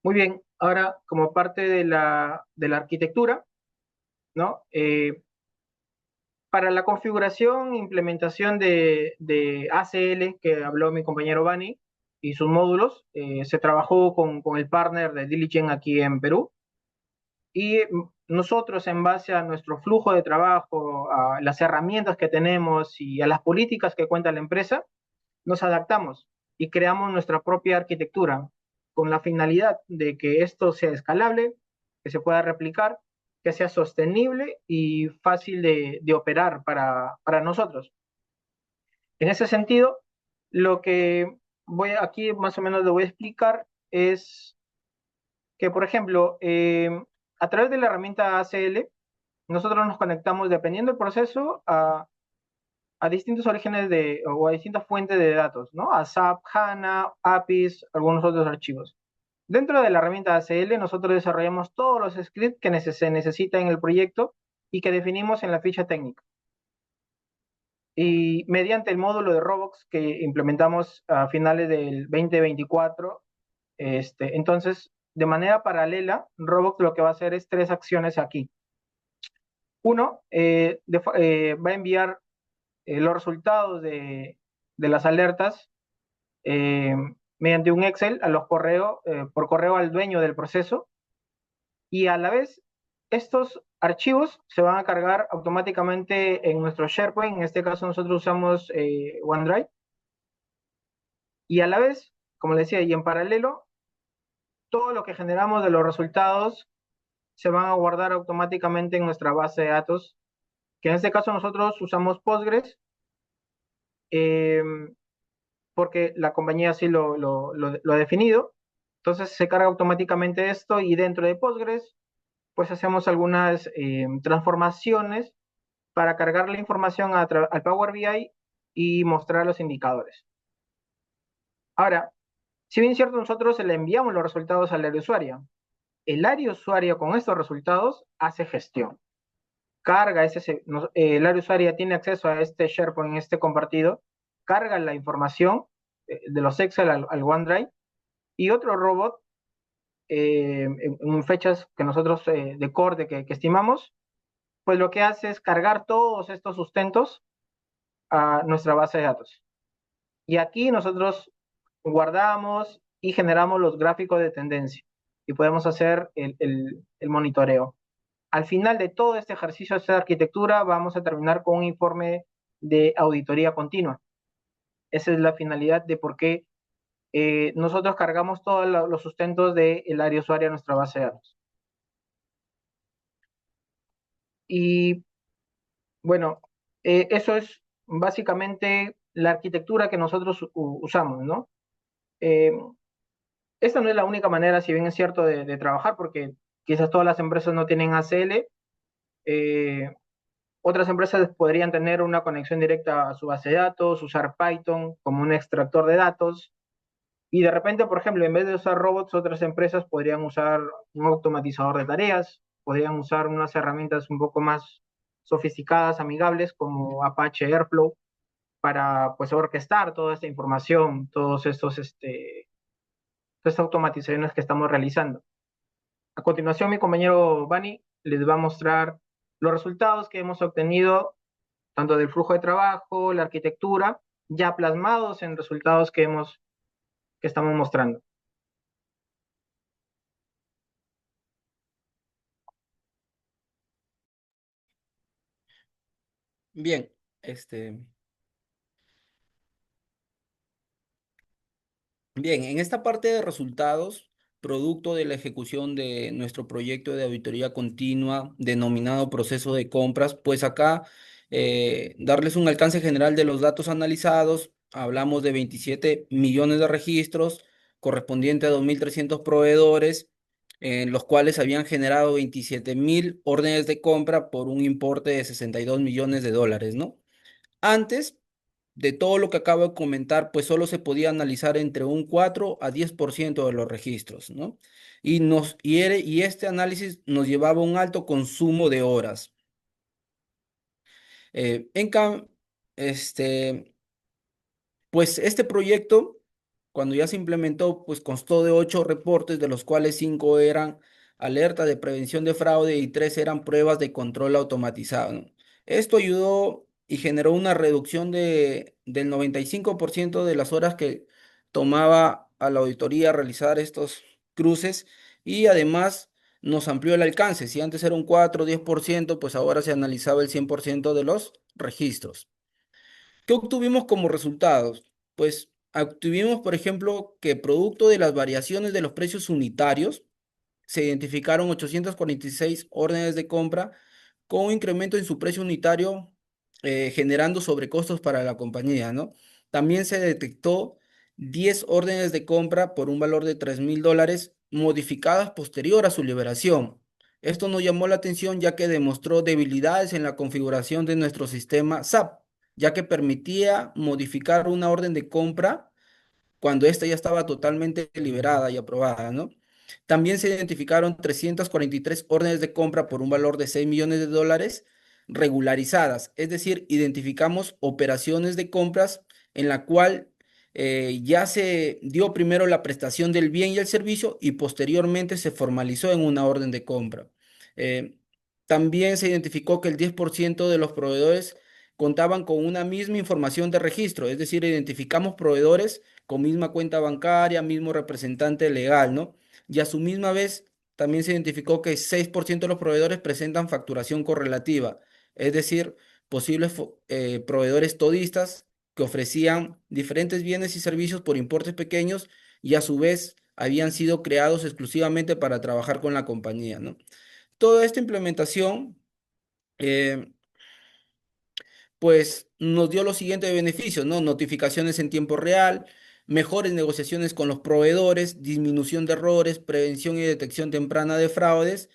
Muy bien, ahora como parte de la arquitectura, ¿no? Para la configuración e implementación de ACL que habló mi compañero Bani y sus módulos, se trabajó con el partner de Diligent aquí en Perú. y nosotros en base a nuestro flujo de trabajo, a las herramientas que tenemos y a las políticas que cuenta la empresa, nos adaptamos y creamos nuestra propia arquitectura con la finalidad de que esto sea escalable, que se pueda replicar, que sea sostenible y fácil de operar para nosotros. En ese sentido, lo que voy aquí más o menos lo voy a explicar es que, por ejemplo, a través de la herramienta ACL, nosotros nos conectamos dependiendo del proceso a distintos orígenes o a distintas fuentes de datos, ¿no? A SAP, HANA, APIs, algunos otros archivos. Dentro de la herramienta ACL, nosotros desarrollamos todos los scripts que se necesitan en el proyecto y que definimos en la ficha técnica. Y mediante el módulo de Robox que implementamos a finales del 2024, entonces, de manera paralela, Robox lo que va a hacer es tres acciones aquí. Uno, va a enviar los resultados de las alertas eh, mediante un Excel por correo al dueño del proceso, y a la vez estos archivos se van a cargar automáticamente en nuestro SharePoint. En este caso nosotros usamos OneDrive, y a la vez, como les decía, y en paralelo, todo lo que generamos de los resultados se van a guardar automáticamente en nuestra base de datos, que en este caso nosotros usamos Postgres, eh, porque la compañía así lo ha definido. Entonces se carga automáticamente esto, y dentro de Postgres pues hacemos algunas transformaciones para cargar la información al Power BI y mostrar los indicadores. Ahora, si bien es cierto, nosotros le enviamos los resultados al área usuaria, el área usuaria con estos resultados hace gestión. El área usuaria tiene acceso a este SharePoint, este compartido, carga la información de los Excel al OneDrive, y otro robot, en fechas que nosotros de corte que estimamos, pues lo que hace es cargar todos estos sustentos a nuestra base de datos. Y aquí nosotros guardamos y generamos los gráficos de tendencia y podemos hacer el monitoreo. Al final de todo este ejercicio de esta arquitectura, vamos a terminar con un informe de auditoría continua. Esa es la finalidad de por qué nosotros cargamos todos los sustentos del área usuaria a nuestra base de datos. Y bueno, eso es básicamente la arquitectura que nosotros usamos, ¿no? Eh, Esta no es la única manera, si bien es cierto, de trabajar, porque quizás todas las empresas no tienen ACL. eh, Otras empresas podrían tener una conexión directa a su base de datos, usar Python como un extractor de datos, y de repente, por ejemplo, en vez de usar robots, otras empresas podrían usar un automatizador de tareas, podrían usar unas herramientas un poco más sofisticadas, amigables, como Apache Airflow, para pues orquestar toda esta información, todas estas automatizaciones que estamos realizando. A continuación, mi compañero Bani les va a mostrar los resultados que hemos obtenido, tanto del flujo de trabajo, la arquitectura, ya plasmados en resultados que estamos mostrando. Bien, este, bien, en esta parte de resultados, producto de la ejecución de nuestro proyecto de auditoría continua denominado proceso de compras, pues acá darles un alcance general de los datos analizados. Hablamos de 27 millones de registros correspondiente a 2.300 proveedores, en los cuales habían generado 27.000 órdenes de compra por un importe de 62 millones de dólares, ¿no? Antes de todo lo que acabo de comentar, pues solo se podía analizar entre un 4 a 10% de los registros, ¿no? Y este análisis nos llevaba a un alto consumo de horas. En cambio, este, pues este proyecto, cuando ya se implementó, pues constó de 8 reportes, de los cuales 5 eran alerta de prevención de fraude y 3 eran pruebas de control automatizado, ¿no? Esto ayudó y generó una reducción del 95% de las horas que tomaba a la auditoría realizar estos cruces, y además nos amplió el alcance. Si antes era un 4 o 10%, pues ahora se analizaba el 100% de los registros. ¿Qué obtuvimos como resultados? Pues obtuvimos, por ejemplo, que producto de las variaciones de los precios unitarios, se identificaron 846 órdenes de compra con un incremento en su precio unitario, generando sobrecostos para la compañía, ¿no? También se detectó 10 órdenes de compra por un valor de $3,000 modificadas posterior a su liberación. Esto nos llamó la atención ya que demostró debilidades en la configuración de nuestro sistema SAP, ya que permitía modificar una orden de compra cuando ésta ya estaba totalmente liberada y aprobada, ¿no? También se identificaron 343 órdenes de compra por un valor de $6 millones regularizadas, es decir, identificamos operaciones de compras en la cual ya se dio primero la prestación del bien y el servicio y posteriormente se formalizó en una orden de compra. Eh, También se identificó que el 10% de los proveedores contaban con una misma información de registro, es decir, identificamos proveedores con misma cuenta bancaria, mismo representante legal, ¿no? Y a su misma vez, también se identificó que 6% de los proveedores presentan facturación correlativa, es decir, posibles proveedores todistas que ofrecían diferentes bienes y servicios por importes pequeños y a su vez habían sido creados exclusivamente para trabajar con la compañía, ¿no? Toda esta implementación eh, pues nos dio los siguientes beneficios, ¿no? Notificaciones en tiempo real, mejores negociaciones con los proveedores, disminución de errores, prevención y detección temprana de fraudes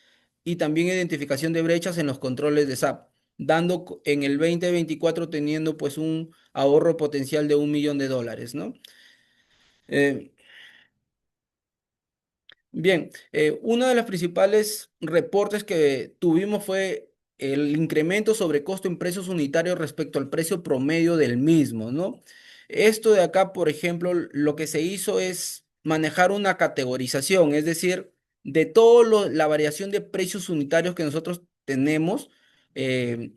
y también identificación de brechas en los controles de SAP, dando en el 2024 teniendo pues un ahorro potencial de $1 millón, ¿no? Eh, Bien, uno de los principales reportes que tuvimos fue el incremento sobre costo en precios unitarios respecto al precio promedio del mismo, ¿no? Esto de acá, por ejemplo, lo que se hizo es manejar una categorización, es decir, de toda la variación de precios unitarios que nosotros tenemos, eh,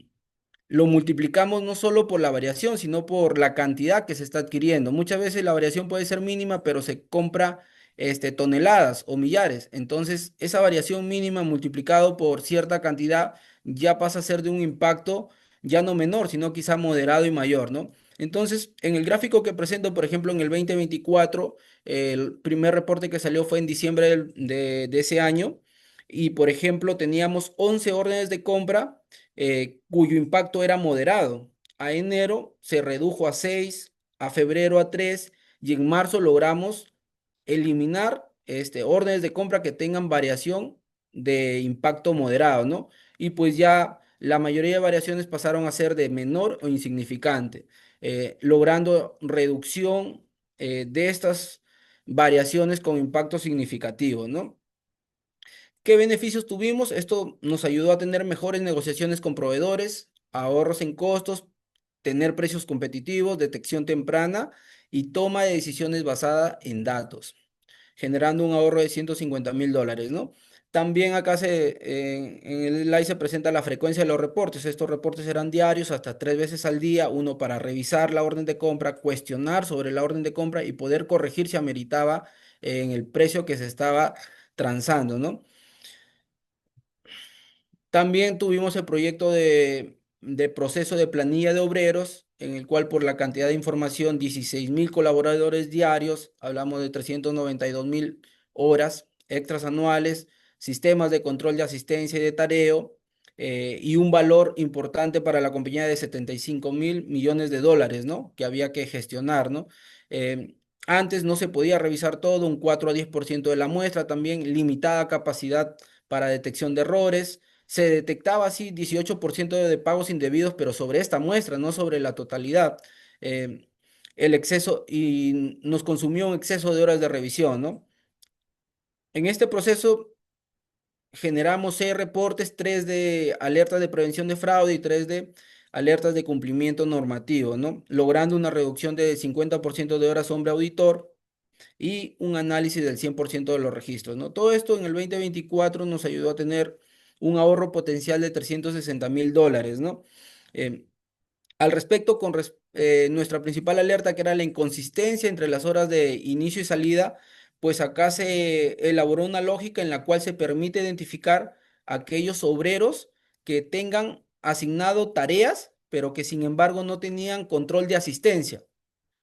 lo multiplicamos no solo por la variación, sino por la cantidad que se está adquiriendo. Muchas veces la variación puede ser mínima, pero se compra toneladas o millares. Entonces, esa variación mínima multiplicado por cierta cantidad ya pasa a ser de un impacto ya no menor, sino quizá moderado y mayor, ¿no? Entonces, en el gráfico que presento, por ejemplo, en el 2024, el primer reporte que salió fue en diciembre de ese año. Y, por ejemplo, teníamos 11 órdenes de compra cuyo impacto era moderado. A enero se redujo a 6, a febrero a 3 y en marzo logramos eliminar órdenes de compra que tengan variación de impacto moderado, ¿no? Y pues ya la mayoría de variaciones pasaron a ser de menor o insignificante, logrando reducción de estas variaciones con impacto significativo, ¿no? ¿Qué beneficios tuvimos? Esto nos ayudó a tener mejores negociaciones con proveedores, ahorros en costos, tener precios competitivos, detección temprana y toma de decisiones basada en datos, generando un ahorro de $150,000, ¿no? También acá en el slide se presenta la frecuencia de los reportes. Estos reportes eran diarios, hasta 3 veces al día, uno para revisar la orden de compra, cuestionar sobre la orden de compra y poder corregir si ameritaba en el precio que se estaba transando, ¿no? También tuvimos el proyecto de proceso de planilla de obreros, en el cual por la cantidad de información, 16,000 colaboradores diarios, hablamos de 392,000 horas extras anuales, sistemas de control de asistencia y de tareo, y un valor importante para la compañía de $75,000 millones, ¿no? Que había que gestionar, ¿no? Eh, Antes no se podía revisar todo, un 4 a 10% de la muestra, también limitada capacidad para detección de errores. Se detectaba así 18% de pagos indebidos, pero sobre esta muestra, no sobre la totalidad. Eh, el exceso y nos consumió un exceso de horas de revisión, ¿no? En este proceso generamos 6 reportes, 3 de alertas de prevención de fraude y 3 de alertas de cumplimiento normativo, ¿no? Logrando una reducción de 50% de horas hombre auditor y un análisis del 100% de los registros, ¿no? Todo esto en el 2024 nos ayudó a tener un ahorro potencial de $360,000, ¿no? Eh, Al respecto, nuestra principal alerta, que era la inconsistencia entre las horas de inicio y salida, pues acá se elaboró una lógica en la cual se permite identificar aquellos obreros que tengan asignado tareas, pero que sin embargo no tenían control de asistencia.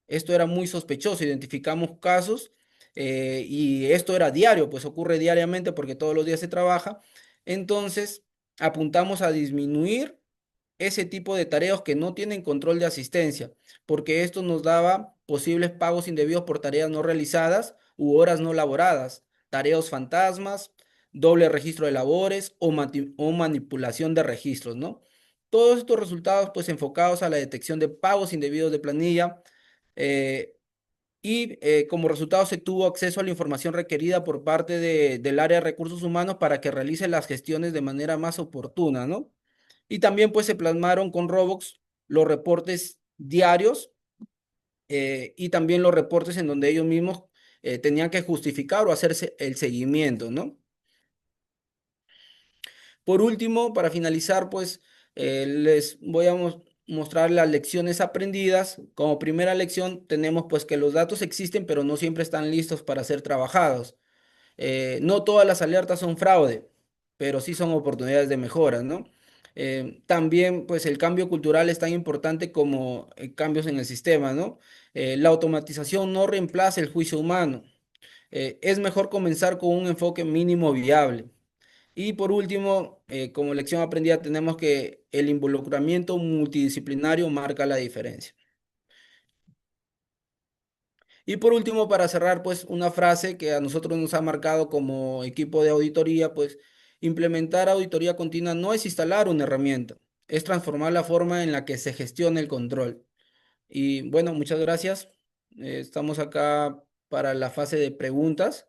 Esto era muy sospechoso, identificamos casos y esto era diario, pues ocurre diariamente porque todos los días se trabaja. Entonces, apuntamos a disminuir ese tipo de tareas que no tienen control de asistencia, porque esto nos daba posibles pagos indebidos por tareas no realizadas u horas no laboradas, tareas fantasmas, doble registro de labores o manipulación de registros, ¿no? Todos estos resultados, pues, enfocados a la detección de pagos indebidos de planilla, eh, como resultado se tuvo acceso a la información requerida por parte del área de recursos humanos para que realice las gestiones de manera más oportuna, ¿no? Y también pues se plasmaron con Robox los reportes diarios y también los reportes en donde ellos mismos tenían que justificar o hacerse el seguimiento, ¿no? Por último, para finalizar, pues les voy a mostrar las lecciones aprendidas. Como primera lección tenemos pues que los datos existen, pero no siempre están listos para ser trabajados. No todas las alertas son fraude, pero sí son oportunidades de mejora, ¿no? También, pues, el cambio cultural es tan importante como cambios en el sistema, ¿no? La automatización no reemplaza el juicio humano. Es mejor comenzar con un enfoque mínimo viable. Y por último, como lección aprendida, tenemos que el involucramiento multidisciplinario marca la diferencia. Y por último, para cerrar, pues una frase que a nosotros nos ha marcado como equipo de auditoría, pues implementar auditoría continua no es instalar una herramienta, es transformar la forma en la que se gestiona el control. Y bueno, muchas gracias. Estamos acá para la fase de preguntas.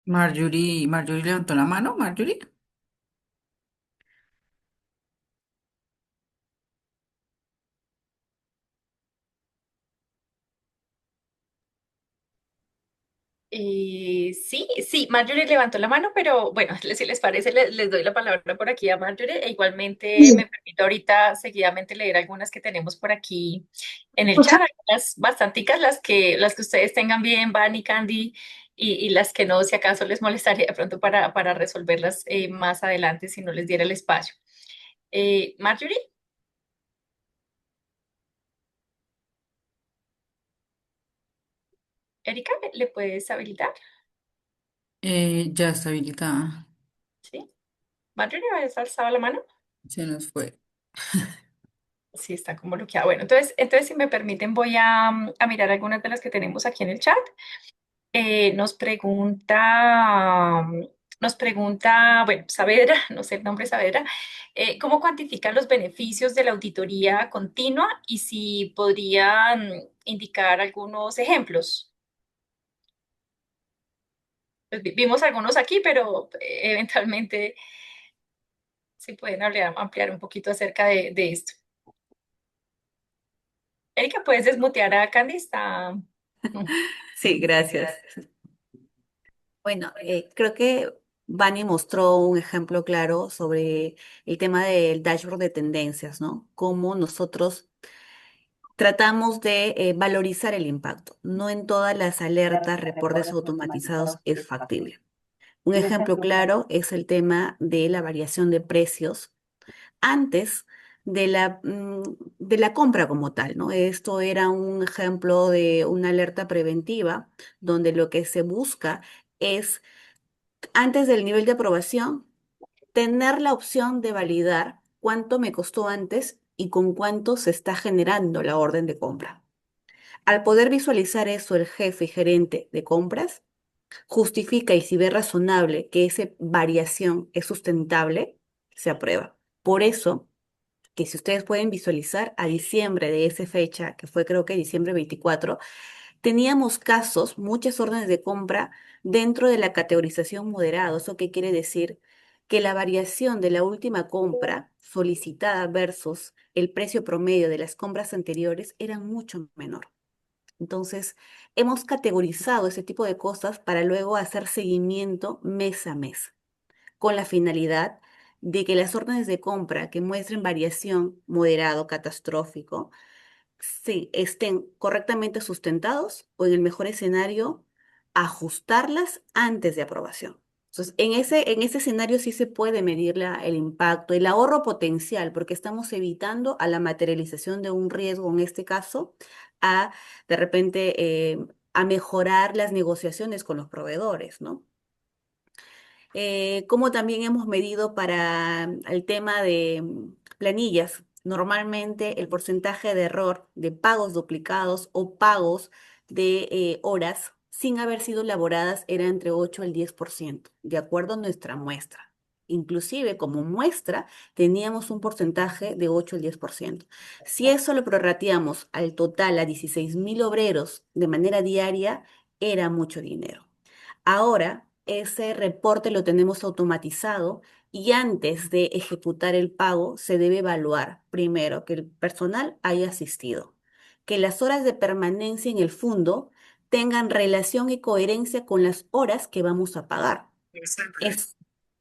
Marjorie levantó la mano, Marjorie. Sí, sí, Marjorie levantó la mano, pero bueno, si les parece, les doy la palabra por aquí a Marjorie. E igualmente me permito ahorita seguidamente leer algunas que tenemos por aquí en el chat, algunas bastanticas, las que ustedes tengan bien, Van y Candy, y las que no, si acaso les molestaría de pronto para resolverlas más adelante si no les diera el espacio. Marjorie, Erika, ¿le puedes habilitar? Ya está habilitada. Sí. Marjorie, ¿va a alzado la mano? Se nos fue. Sí, está como bloqueada. Bueno, entonces, si me permiten, voy a mirar algunas de las que tenemos aquí en el chat. Nos pregunta, bueno, Saavedra, no sé el nombre Saavedra, ¿cómo cuantifican los beneficios de la auditoría continua y si podrían indicar algunos ejemplos? Pues vimos algunos aquí, pero eventualmente si pueden ampliar un poquito acerca de esto. Erika, ¿puedes desmutear a Candy? No. Sí, gracias. Bueno, creo que Vani mostró un ejemplo claro sobre el tema del dashboard de tendencias, ¿no? Cómo nosotros tratamos de valorizar el impacto. No en todas las alertas, reportes automatizados es factible. Un ejemplo claro es el tema de la variación de precios antes de la compra como tal, ¿no? Esto era un ejemplo de una alerta preventiva donde lo que se busca es, antes del nivel de aprobación, tener la opción de validar cuánto me costó antes y con cuánto se está generando la orden de compra. Al poder visualizar eso el jefe y gerente de compras, justifica y si ve razonable que esa variación es sustentable, se aprueba. Por eso, que si ustedes pueden visualizar a diciembre de esa fecha, que fue creo que diciembre 24, teníamos casos, muchas órdenes de compra dentro de la categorización moderado. ¿Eso qué quiere decir? Que la variación de la última compra solicitada versus el precio promedio de las compras anteriores era mucho menor. Entonces, hemos categorizado ese tipo de cosas para luego hacer seguimiento mes a mes, con la finalidad de que las órdenes de compra que muestren variación moderado catastrófico sí, estén correctamente sustentados o en el mejor escenario, ajustarlas antes de aprobación. Entonces, en ese escenario sí se puede medir el impacto, el ahorro potencial, porque estamos evitando a la materialización de un riesgo, en este caso, a de repente a mejorar las negociaciones con los proveedores, ¿no? Como también hemos medido para el tema de planillas. Normalmente el porcentaje de error de pagos duplicados o pagos de horas sin haber sido elaboradas era entre 8 al 10%, de acuerdo a nuestra muestra. Inclusive como muestra teníamos un porcentaje de 8 al 10%. Si eso lo prorrateamos al total a 16.000 obreros de manera diaria, era mucho dinero. Ahora, ese reporte lo tenemos automatizado y antes de ejecutar el pago se debe evaluar primero que el personal haya asistido, que las horas de permanencia en el fondo tengan relación y coherencia con las horas que vamos a pagar. Es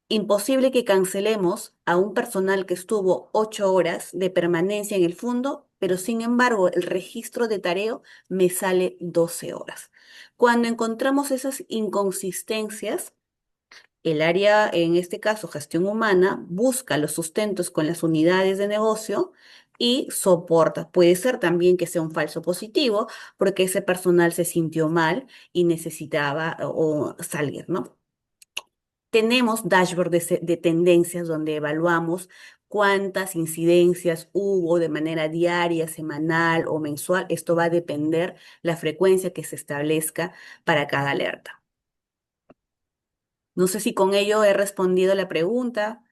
imposible que cancelemos a un personal que estuvo 8 horas de permanencia en el fondo, pero sin embargo el registro de tareo me sale 12 horas. Cuando encontramos esas inconsistencias, el área, en este caso gestión humana, busca los sustentos con las unidades de negocio y soporta. Puede ser también que sea un falso positivo porque ese personal se sintió mal y necesitaba o salir, ¿no? Tenemos dashboard de tendencias donde evaluamos cuántas incidencias hubo de manera diaria, semanal o mensual. Esto va a depender la frecuencia que se establezca para cada alerta. No sé si con ello he respondido la pregunta.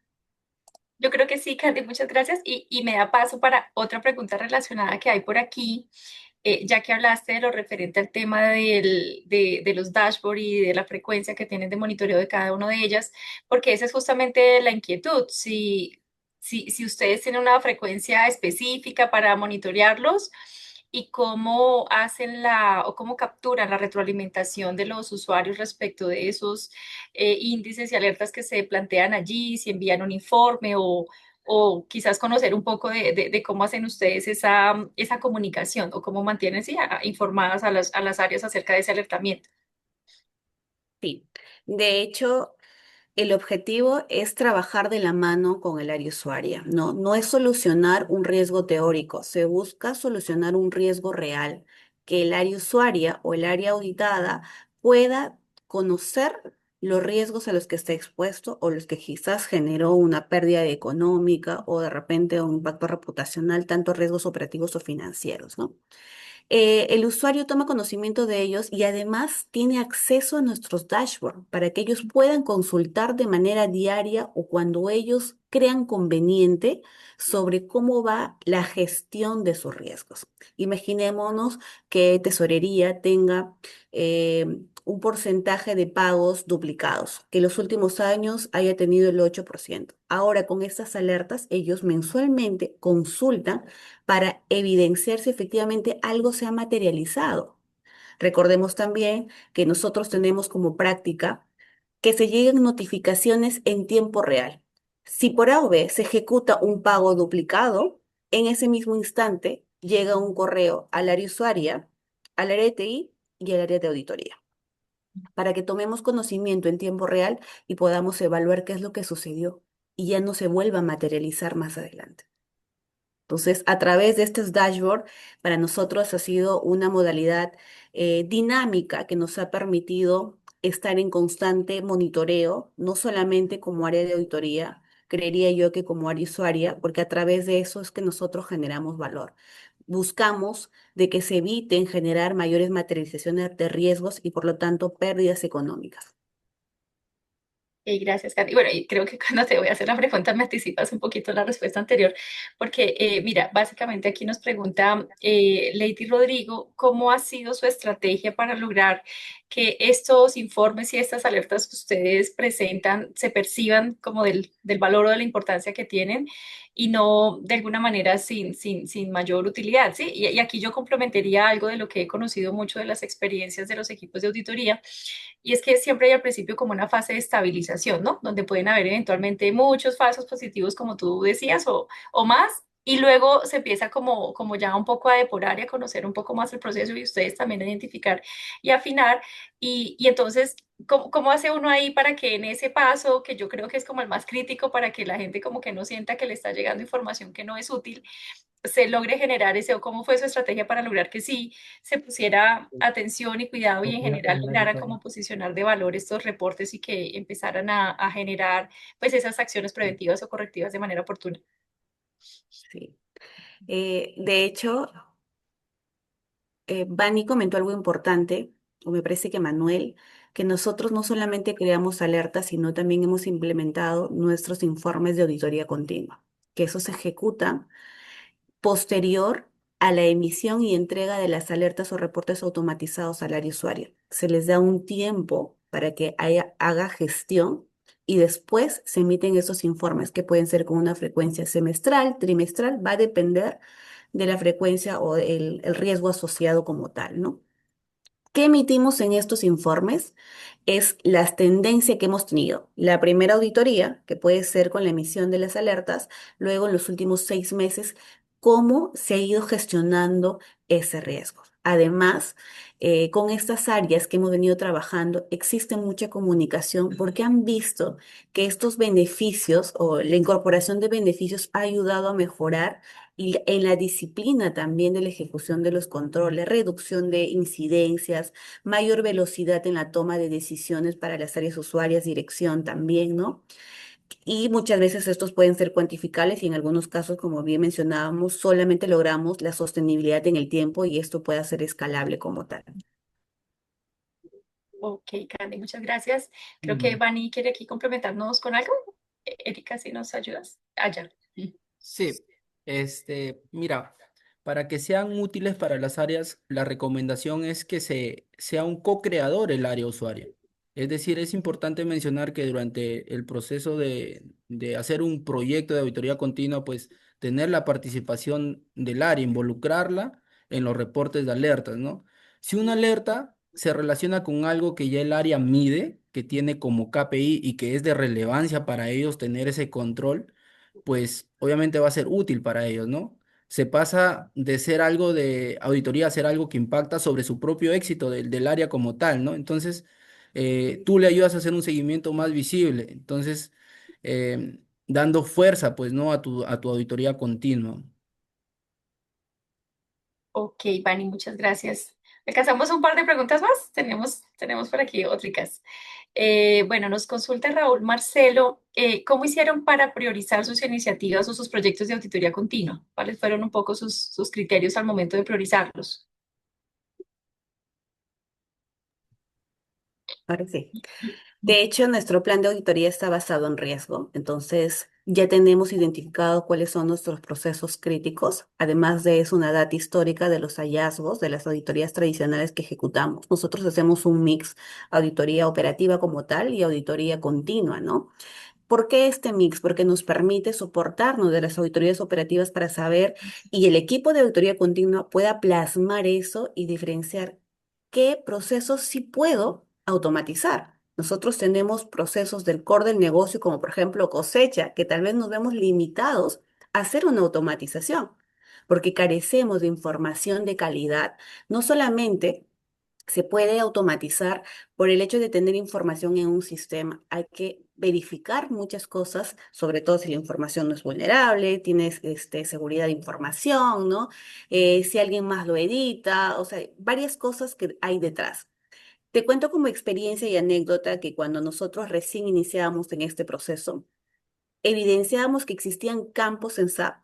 Yo creo que sí, Candy, muchas gracias. Y me da paso para otra pregunta relacionada que hay por aquí, ya que hablaste de lo referente al tema de los dashboard y de la frecuencia que tienen de monitoreo de cada una de ellas, porque esa es justamente la inquietud. Si ustedes tienen una frecuencia específica para monitorearlos y cómo hacen o cómo capturan la retroalimentación de los usuarios respecto de esos índices y alertas que se plantean allí, si envían un informe o quizás conocer un poco de cómo hacen ustedes esa comunicación o cómo mantienen sí, informadas a las áreas acerca de ese alertamiento. Sí, de hecho, el objetivo es trabajar de la mano con el área usuaria, ¿no? No es solucionar un riesgo teórico, se busca solucionar un riesgo real, que el área usuaria o el área auditada pueda conocer los riesgos a los que está expuesto o los que quizás generó una pérdida económica o de repente un impacto reputacional, tanto riesgos operativos o financieros, ¿no? El usuario toma conocimiento de ellos y además tiene acceso a nuestros dashboards para que ellos puedan consultar de manera diaria o cuando ellos crean conveniente sobre cómo va la gestión de sus riesgos. Imaginémonos que tesorería tenga eh, un porcentaje de pagos duplicados, que en los últimos años haya tenido el 8%. Ahora, con estas alertas, ellos mensualmente consultan para evidenciar si efectivamente algo se ha materializado. Recordemos también que nosotros tenemos como práctica que se lleguen notificaciones en tiempo real. Si por A o B se ejecuta un pago duplicado, en ese mismo instante llega un correo al área usuaria, al área de TI y al área de auditoría, para que tomemos conocimiento en tiempo real y podamos evaluar qué es lo que sucedió y ya no se vuelva a materializar más adelante. Entonces, a través de estos dashboard, para nosotros ha sido una modalidad dinámica que nos ha permitido estar en constante monitoreo, no solamente como área de auditoría, creería yo que como área usuaria, porque a través de eso es que nosotros generamos valor. Buscamos de que se eviten generar mayores materializaciones de riesgos y por lo tanto pérdidas económicas. Gracias, Katy. Bueno, y creo que cuando te voy a hacer la pregunta me anticipas un poquito la respuesta anterior, porque mira, básicamente aquí nos pregunta Lady Rodrigo, ¿cómo ha sido su estrategia para lograr que estos informes y estas alertas que ustedes presentan se perciban como del valor o de la importancia que tienen y no de alguna manera sin mayor utilidad, ¿sí? Y aquí yo complementaría algo de lo que he conocido mucho de las experiencias de los equipos de auditoría y es que siempre hay al principio como una fase de estabilización automatización, ¿no? Donde pueden haber eventualmente muchos falsos positivos, como tú decías, o más. Y luego se empieza como ya un poco a depurar y a conocer un poco más el proceso y ustedes también a identificar y afinar. Y entonces, ¿cómo hace uno ahí para que en ese paso, que yo creo que es como el más crítico para que la gente como que no sienta que le está llegando información que no es útil, se logre generar ese, o cómo fue su estrategia para lograr que sí se pusiera atención y cuidado y en general lograran como posicionar de valor estos reportes y que empezaran a generar pues esas acciones preventivas o correctivas de manera oportuna? Sí. De hecho, Vani comentó algo importante, o me parece que Manuel, que nosotros no solamente creamos alertas, sino también hemos implementado nuestros informes de auditoría continua, que eso se ejecuta posterior a la emisión y entrega de las alertas o reportes automatizados al área usuario. Se les da un tiempo para que haga gestión y después se emiten esos informes que pueden ser con una frecuencia semestral, trimestral, va a depender de la frecuencia o el riesgo asociado como tal, ¿no? ¿Qué emitimos en estos informes? Es las tendencias que hemos tenido. La primera auditoría, que puede ser con la emisión de las alertas, luego en los últimos 6 meses, cómo se ha ido gestionando ese riesgo. Además, con estas áreas que hemos venido trabajando, existe mucha comunicación porque han visto que estos beneficios o la incorporación de beneficios ha ayudado a mejorar y en la disciplina también de la ejecución de los controles, reducción de incidencias, mayor velocidad en la toma de decisiones para las áreas usuarias, dirección también, ¿no? Y muchas veces estos pueden ser cuantificables y en algunos casos, como bien mencionábamos, solamente logramos la sostenibilidad en el tiempo y esto puede ser escalable como tal. Ok, Candy, muchas gracias. Creo que Mm. Vani quiere aquí complementarnos con algo. Erika, si nos ayudas. Allá. Sí, mira, para que sean útiles para las áreas, la recomendación es que sea un co-creador el área usuaria. Es decir, es importante mencionar que durante el proceso de hacer un proyecto de auditoría continua, pues tener la participación del área, involucrarla en los reportes de alertas, ¿no? Si una alerta se relaciona con algo que ya el área mide, que tiene como KPI y que es de relevancia para ellos tener ese control, pues obviamente va a ser útil para ellos, ¿no? Se pasa de ser algo de auditoría a ser algo que impacta sobre su propio éxito del área como tal, ¿no? Entonces, tú le ayudas a hacer un seguimiento más visible, entonces, dando fuerza, pues, ¿no? A tu auditoría continua. Ok, Vani, muchas gracias. ¿Alcanzamos un par de preguntas más? Tenemos por aquí otricas. Bueno, nos consulta Raúl Marcelo, ¿cómo hicieron para priorizar sus iniciativas o sus proyectos de auditoría continua? ¿Cuáles fueron un poco sus criterios al momento de priorizarlos? Ahora sí. De hecho, nuestro plan de auditoría está basado en riesgo, entonces ya tenemos identificado cuáles son nuestros procesos críticos. Además de eso, una data histórica de los hallazgos de las auditorías tradicionales que ejecutamos. Nosotros hacemos un mix, auditoría operativa como tal y auditoría continua, ¿no? ¿Por qué este mix? Porque nos permite soportarnos de las auditorías operativas para saber y el equipo de auditoría continua pueda plasmar eso y diferenciar qué procesos sí puedo automatizar. Nosotros tenemos procesos del core del negocio, como por ejemplo cosecha, que tal vez nos vemos limitados a hacer una automatización, porque carecemos de información de calidad, no solamente se puede automatizar por el hecho de tener información en un sistema. Hay que verificar muchas cosas, sobre todo si la información no es vulnerable, tienes seguridad de información, ¿no? Si alguien más lo edita, o sea, varias cosas que hay detrás. Te cuento como experiencia y anécdota que cuando nosotros recién iniciábamos en este proceso, evidenciábamos que existían campos en SAP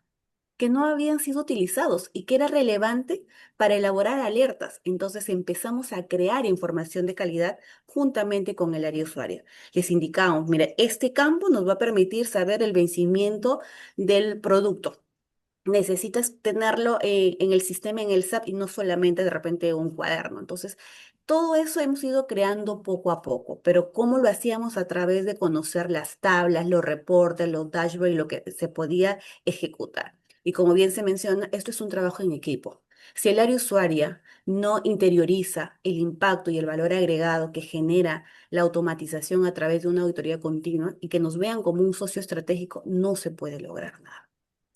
que no habían sido utilizados y que era relevante para elaborar alertas. Entonces empezamos a crear información de calidad juntamente con el área usuaria. Les indicamos, mira, este campo nos va a permitir saber el vencimiento del producto. Necesitas tenerlo en el sistema, en el SAP y no solamente de repente un cuaderno. Entonces, todo eso hemos ido creando poco a poco, pero ¿cómo lo hacíamos? A través de conocer las tablas, los reportes, los dashboards y lo que se podía ejecutar. Y como bien se menciona, esto es un trabajo en equipo. Si el área usuaria no interioriza el impacto y el valor agregado que genera la automatización a través de una auditoría continua y que nos vean como un socio estratégico, no se puede lograr nada.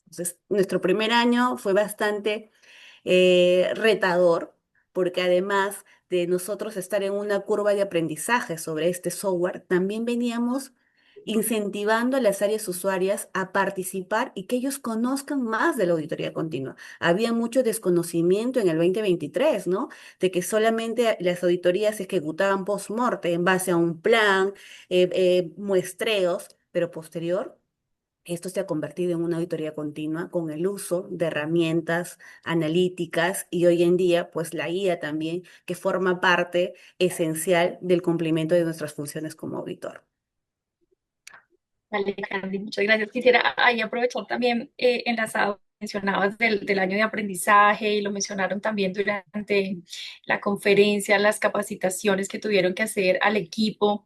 Entonces, nuestro primer año fue bastante retador, porque además de nosotros estar en una curva de aprendizaje sobre este software, también veníamos incentivando a las áreas usuarias a participar y que ellos conozcan más de la auditoría continua. Había mucho desconocimiento en el 2023, ¿no? De que solamente las auditorías se ejecutaban post-morte en base a un plan, muestreos, pero posterior esto se ha convertido en una auditoría continua con el uso de herramientas analíticas y hoy en día, pues la guía también, que forma parte esencial del cumplimiento de nuestras funciones como auditor. Vale, Candy, muchas gracias. Quisiera ahí aprovechar también, enlazado, mencionabas del año de aprendizaje y lo mencionaron también durante la conferencia, las capacitaciones que tuvieron que hacer al equipo.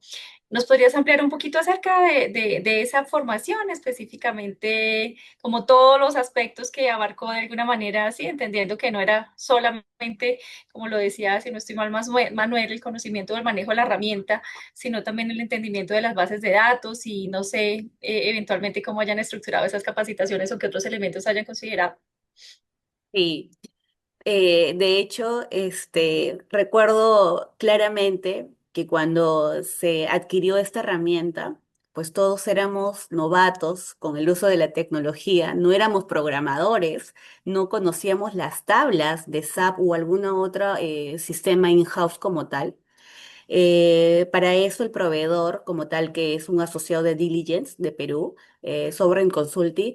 ¿Nos podrías ampliar un poquito acerca de esa formación, específicamente, como todos los aspectos que abarcó de alguna manera, así, entendiendo que no era solamente, como lo decía, si no estoy mal, Manuel, el conocimiento del manejo de la herramienta, sino también el entendimiento de las bases de datos y no sé, eventualmente cómo hayan estructurado esas capacitaciones o qué otros elementos hayan considerado? Sí, de hecho, recuerdo claramente que cuando se adquirió esta herramienta, pues todos éramos novatos con el uso de la tecnología, no éramos programadores, no conocíamos las tablas de SAP o alguna otra sistema in-house como tal. Para eso el proveedor como tal, que es un asociado de Diligence de Perú, Sovereign Consulting,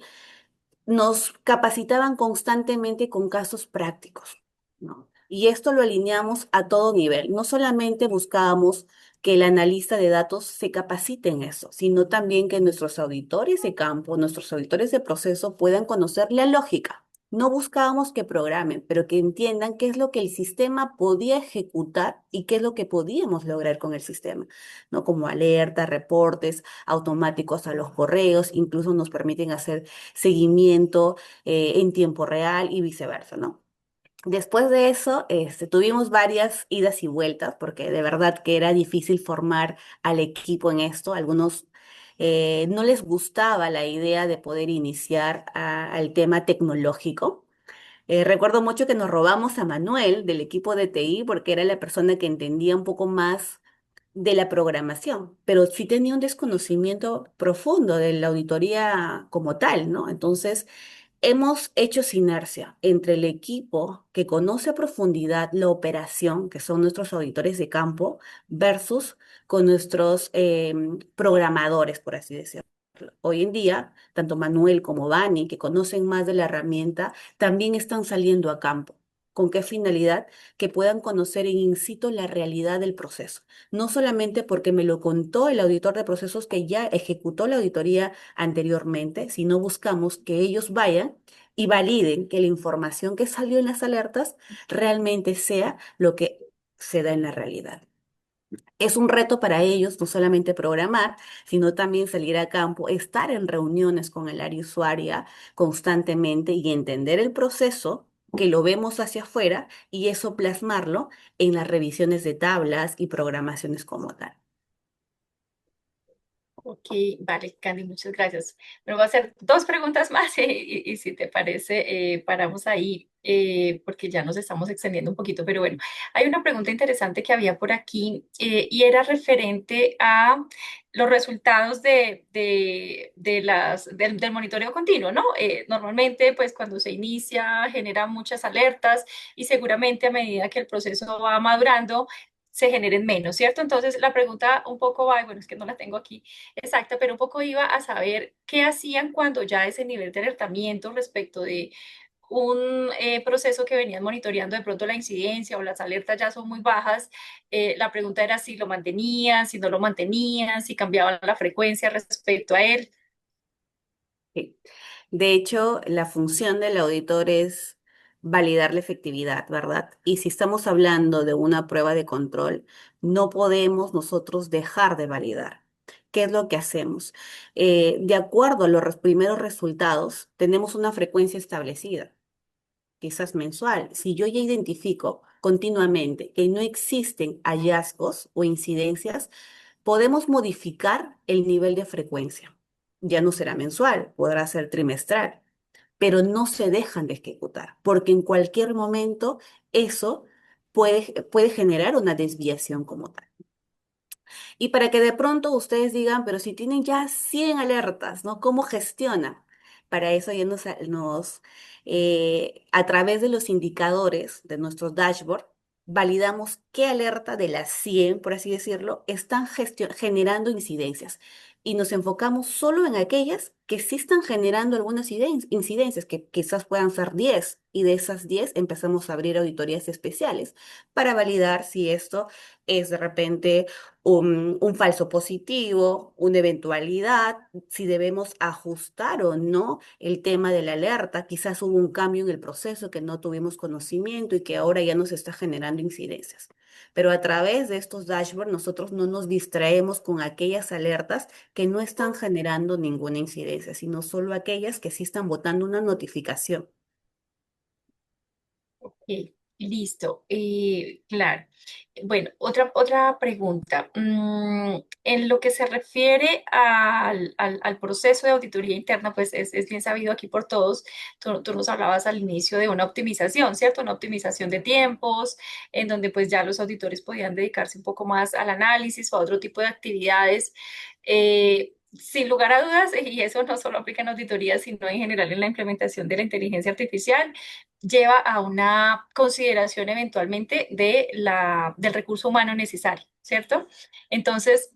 nos capacitaban constantemente con casos prácticos, ¿no? Y esto lo alineamos a todo nivel. No solamente buscábamos que el analista de datos se capacite en eso, sino también que nuestros auditores de campo, nuestros auditores de proceso puedan conocer la lógica. No buscábamos que programen, pero que entiendan qué es lo que el sistema podía ejecutar y qué es lo que podíamos lograr con el sistema, ¿no? Como alertas, reportes automáticos a los correos, incluso nos permiten hacer seguimiento en tiempo real y viceversa, ¿no? Después de eso, tuvimos varias idas y vueltas, porque de verdad que era difícil formar al equipo en esto. Algunos no les gustaba la idea de poder iniciar al tema tecnológico. Recuerdo mucho que nos robamos a Manuel del equipo de TI porque era la persona que entendía un poco más de la programación, pero sí tenía un desconocimiento profundo de la auditoría como tal, ¿no? Entonces, hemos hecho sinergia entre el equipo que conoce a profundidad la operación, que son nuestros auditores de campo, versus con nuestros programadores, por así decirlo. Hoy en día, tanto Manuel como Vani, que conocen más de la herramienta, también están saliendo a campo. ¿Con qué finalidad? Que puedan conocer in situ la realidad del proceso. No solamente porque me lo contó el auditor de procesos que ya ejecutó la auditoría anteriormente, sino buscamos que ellos vayan y validen que la información que salió en las alertas realmente sea lo que se da en la realidad. Es un reto para ellos no solamente programar, sino también salir a campo, estar en reuniones con el área usuaria constantemente y entender el proceso que lo vemos hacia afuera y eso plasmarlo en las revisiones de tablas y programaciones como tal. Ok, vale, Candy, muchas gracias. Me voy a hacer dos preguntas más y si te parece, paramos ahí porque ya nos estamos extendiendo un poquito, pero bueno, hay una pregunta interesante que había por aquí y era referente a los resultados del monitoreo continuo, ¿no? Normalmente, pues cuando se inicia, genera muchas alertas y seguramente a medida que el proceso va madurando, se generen menos, ¿cierto? Entonces, la pregunta un poco va, y bueno, es que no la tengo aquí exacta, pero un poco iba a saber qué hacían cuando ya ese nivel de alertamiento respecto de un proceso que venían monitoreando de pronto la incidencia o las alertas ya son muy bajas. La pregunta era si lo mantenían, si no lo mantenían, si cambiaban la frecuencia respecto a él. Sí. De hecho, la función del auditor es validar la efectividad, ¿verdad? Y si estamos hablando de una prueba de control, no podemos nosotros dejar de validar. ¿Qué es lo que hacemos? De acuerdo a los primeros resultados, tenemos una frecuencia establecida. quizás mensual, si yo ya identifico continuamente que no existen hallazgos o incidencias, podemos modificar el nivel de frecuencia. Ya no será mensual, podrá ser trimestral, pero no se dejan de ejecutar, porque en cualquier momento eso puede generar una desviación como tal. Y para que de pronto ustedes digan, pero si tienen ya 100 alertas, ¿no? ¿Cómo gestionan? Para eso ya a través de los indicadores de nuestros dashboard, validamos qué alerta de las 100, por así decirlo, están generando incidencias. Y nos enfocamos solo en aquellas que sí están generando algunas incidencias, que quizás puedan ser 10, y de esas 10 empezamos a abrir auditorías especiales para validar si esto es de repente un falso positivo, una eventualidad, si debemos ajustar o no el tema de la alerta. Quizás hubo un cambio en el proceso que no tuvimos conocimiento y que ahora ya nos está generando incidencias. Pero a través de estos dashboards nosotros no nos distraemos con aquellas alertas que no están generando ninguna incidencia, sino solo aquellas que sí están botando una notificación. Ok, listo. Claro. Bueno, otra pregunta. En lo que se refiere al proceso de auditoría interna, pues es bien sabido aquí por todos. Tú nos hablabas al inicio de una optimización, ¿cierto? Una optimización de tiempos, en donde pues ya los auditores podían dedicarse un poco más al análisis o a otro tipo de actividades. Sin lugar a dudas, y eso no solo aplica en auditoría, sino en general en la implementación de la inteligencia artificial, lleva a una consideración eventualmente del recurso humano necesario, ¿cierto? Entonces,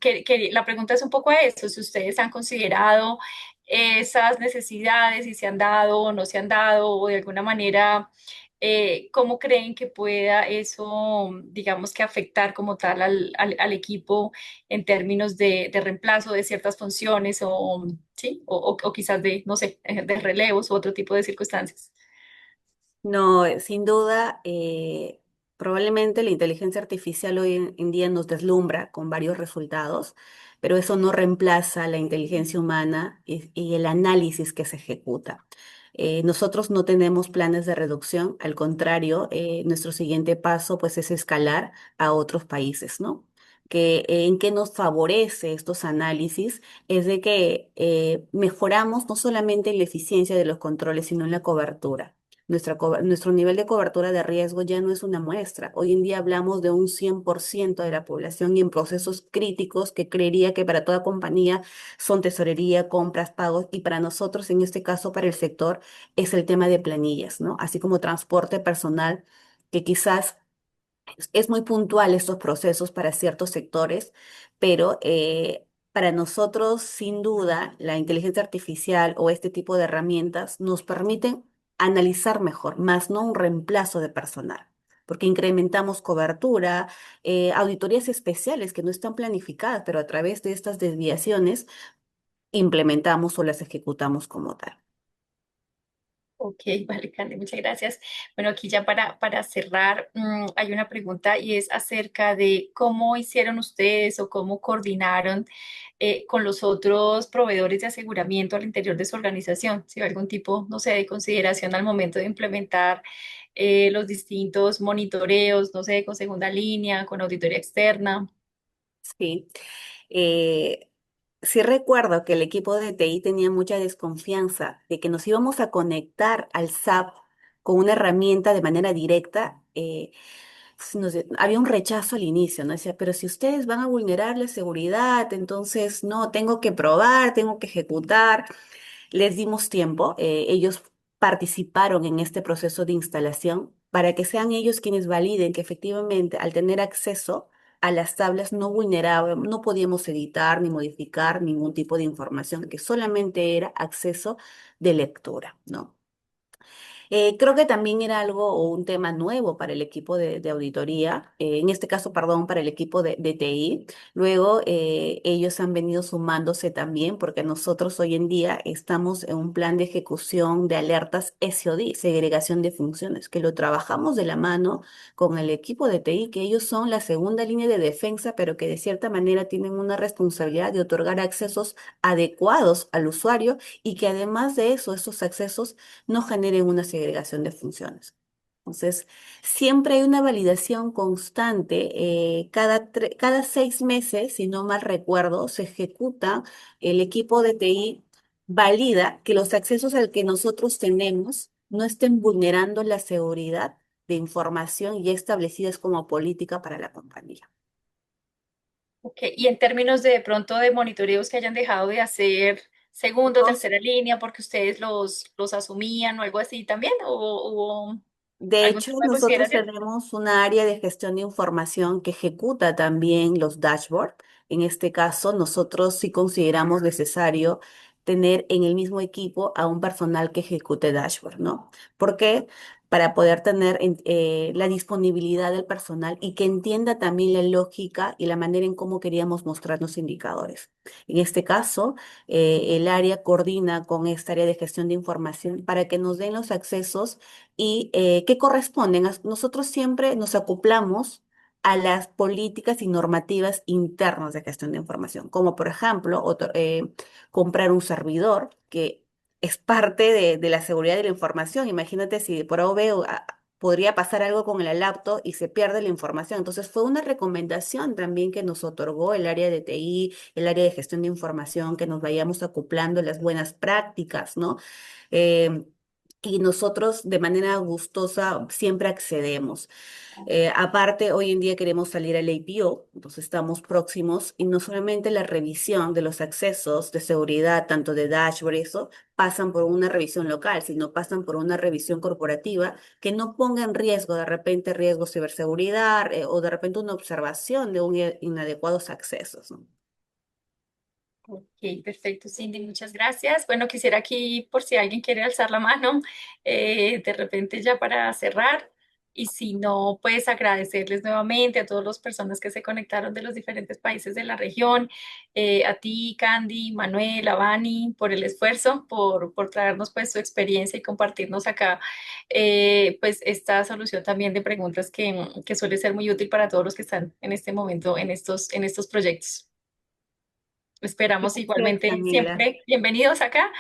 la pregunta es un poco a eso, si ustedes han considerado esas necesidades, si se han dado o no se han dado, o de alguna manera, ¿cómo creen que pueda eso, digamos que afectar como tal al equipo en términos de reemplazo de ciertas funciones o, ¿sí? O quizás de, no sé, de relevos u otro tipo de circunstancias? No, sin duda, probablemente la inteligencia artificial hoy en día nos deslumbra con varios resultados, pero eso no reemplaza la inteligencia humana y el análisis que se ejecuta. Nosotros no tenemos planes de reducción, al contrario, nuestro siguiente paso pues es escalar a otros países, ¿no? En qué nos favorece estos análisis es de que mejoramos no solamente la eficiencia de los controles, sino en la cobertura. Nuestro nivel de cobertura de riesgo ya no es una muestra. Hoy en día hablamos de un 100% de la población y en procesos críticos que creería que para toda compañía son tesorería, compras, pagos, y para nosotros, en este caso, para el sector, es el tema de planillas, ¿no? Así como transporte personal, que quizás es muy puntual estos procesos para ciertos sectores, pero para nosotros, sin duda, la inteligencia artificial o este tipo de herramientas nos permiten analizar mejor, más no un reemplazo de personal, porque incrementamos cobertura, auditorías especiales que no están planificadas, pero a través de estas implementamos o las ejecutamos como tal. Ok, vale, Candy, muchas gracias. Bueno, aquí ya para cerrar, hay una pregunta y es acerca de cómo hicieron ustedes o cómo coordinaron con los otros proveedores de aseguramiento al interior de su organización, si hay algún tipo, no sé, de consideración al momento de implementar los distintos monitoreos, no sé, con segunda línea, con auditoría externa. Sí. Eh, sí recuerdo que el equipo de TI tenía mucha desconfianza de que nos íbamos a conectar al SAP con una herramienta de manera directa. Había un rechazo al inicio, ¿no? Decía, pero si ustedes van a vulnerar la seguridad, entonces no, tengo que probar, tengo que ejecutar. Les dimos tiempo, ellos participaron en este proceso de instalación para que sean ellos quienes validen que efectivamente al tener acceso a las tablas no vulnerables, no podíamos editar ni modificar ningún tipo de información, que solamente era acceso de lectura, ¿no? Creo que también era algo o un tema nuevo para el equipo de auditoría, en este caso, perdón, para el equipo de TI. Luego, ellos han venido sumándose también porque nosotros hoy en día estamos en un plan de ejecución de alertas SOD, segregación de funciones, que lo trabajamos de la mano con el equipo de TI, que ellos son la segunda línea de defensa, pero que de cierta manera tienen una responsabilidad de otorgar accesos adecuados al usuario y que además de eso, esos accesos no generen una segregación segregación de funciones. Entonces, siempre hay una validación constante. Cada 6 meses, si no mal recuerdo, se ejecuta, el equipo de TI valida que los accesos al que nosotros tenemos no estén vulnerando la seguridad de información ya establecidas como política para la compañía. Ok, y en términos de pronto de monitoreos que hayan dejado de hacer segunda o Nos tercera línea porque ustedes los asumían o algo así también, o hubo De algún hecho, tipo de nosotros consideración. tenemos una área de gestión de información que ejecuta también los dashboards. En este caso, nosotros sí consideramos necesario tener en el mismo equipo a un personal que ejecute dashboard, ¿no? ¿Por qué? Para poder tener la disponibilidad del personal y que entienda también la lógica y la manera en cómo queríamos mostrar los indicadores. En este caso, el área coordina con esta área de gestión de información para que nos den los accesos y que corresponden. Nosotros siempre nos acoplamos a las políticas y normativas internas de gestión de información, como por ejemplo comprar un servidor que es parte de la seguridad de la información. Imagínate si por A o B podría pasar algo con el laptop y se pierde la información. Entonces fue una recomendación también que nos otorgó el área de TI, el área de gestión de información, que nos vayamos acoplando a las buenas prácticas, ¿no? Eh, y nosotros de manera gustosa siempre accedemos. Aparte, hoy en día queremos salir al APO, entonces estamos próximos y no solamente la revisión de los accesos de seguridad, tanto de dashboard, eso, pasan por una revisión local, sino pasan por una revisión corporativa que no ponga en riesgo de repente riesgo de ciberseguridad, o de repente una observación de inadecuados accesos, ¿no? Ok, perfecto, Cindy, muchas gracias. Bueno, quisiera aquí, por si alguien quiere alzar la mano, de repente ya para cerrar, y si no, pues agradecerles nuevamente a todas las personas que se conectaron de los diferentes países de la región, a ti, Candy, Manuel, a Vani, por el esfuerzo, por traernos pues su experiencia y compartirnos acá pues esta solución también de preguntas que suele ser muy útil para todos los que están en este momento en estos proyectos. Esperamos Gracias, igualmente Camila. siempre bienvenidos acá,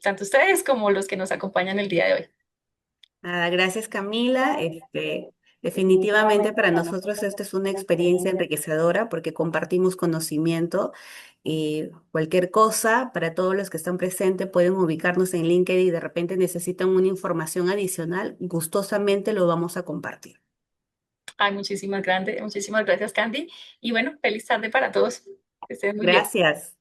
tanto ustedes como los que nos acompañan el día de hoy. Nada, gracias Camila. Definitivamente para nosotros esta es una experiencia enriquecedora porque compartimos conocimiento y cualquier cosa para todos los que están presentes pueden ubicarnos en LinkedIn y de repente necesitan una información adicional, gustosamente lo vamos a compartir. Ay, muchísimas gracias, Candy. Y bueno, feliz tarde para todos. Que estén muy bien. Gracias.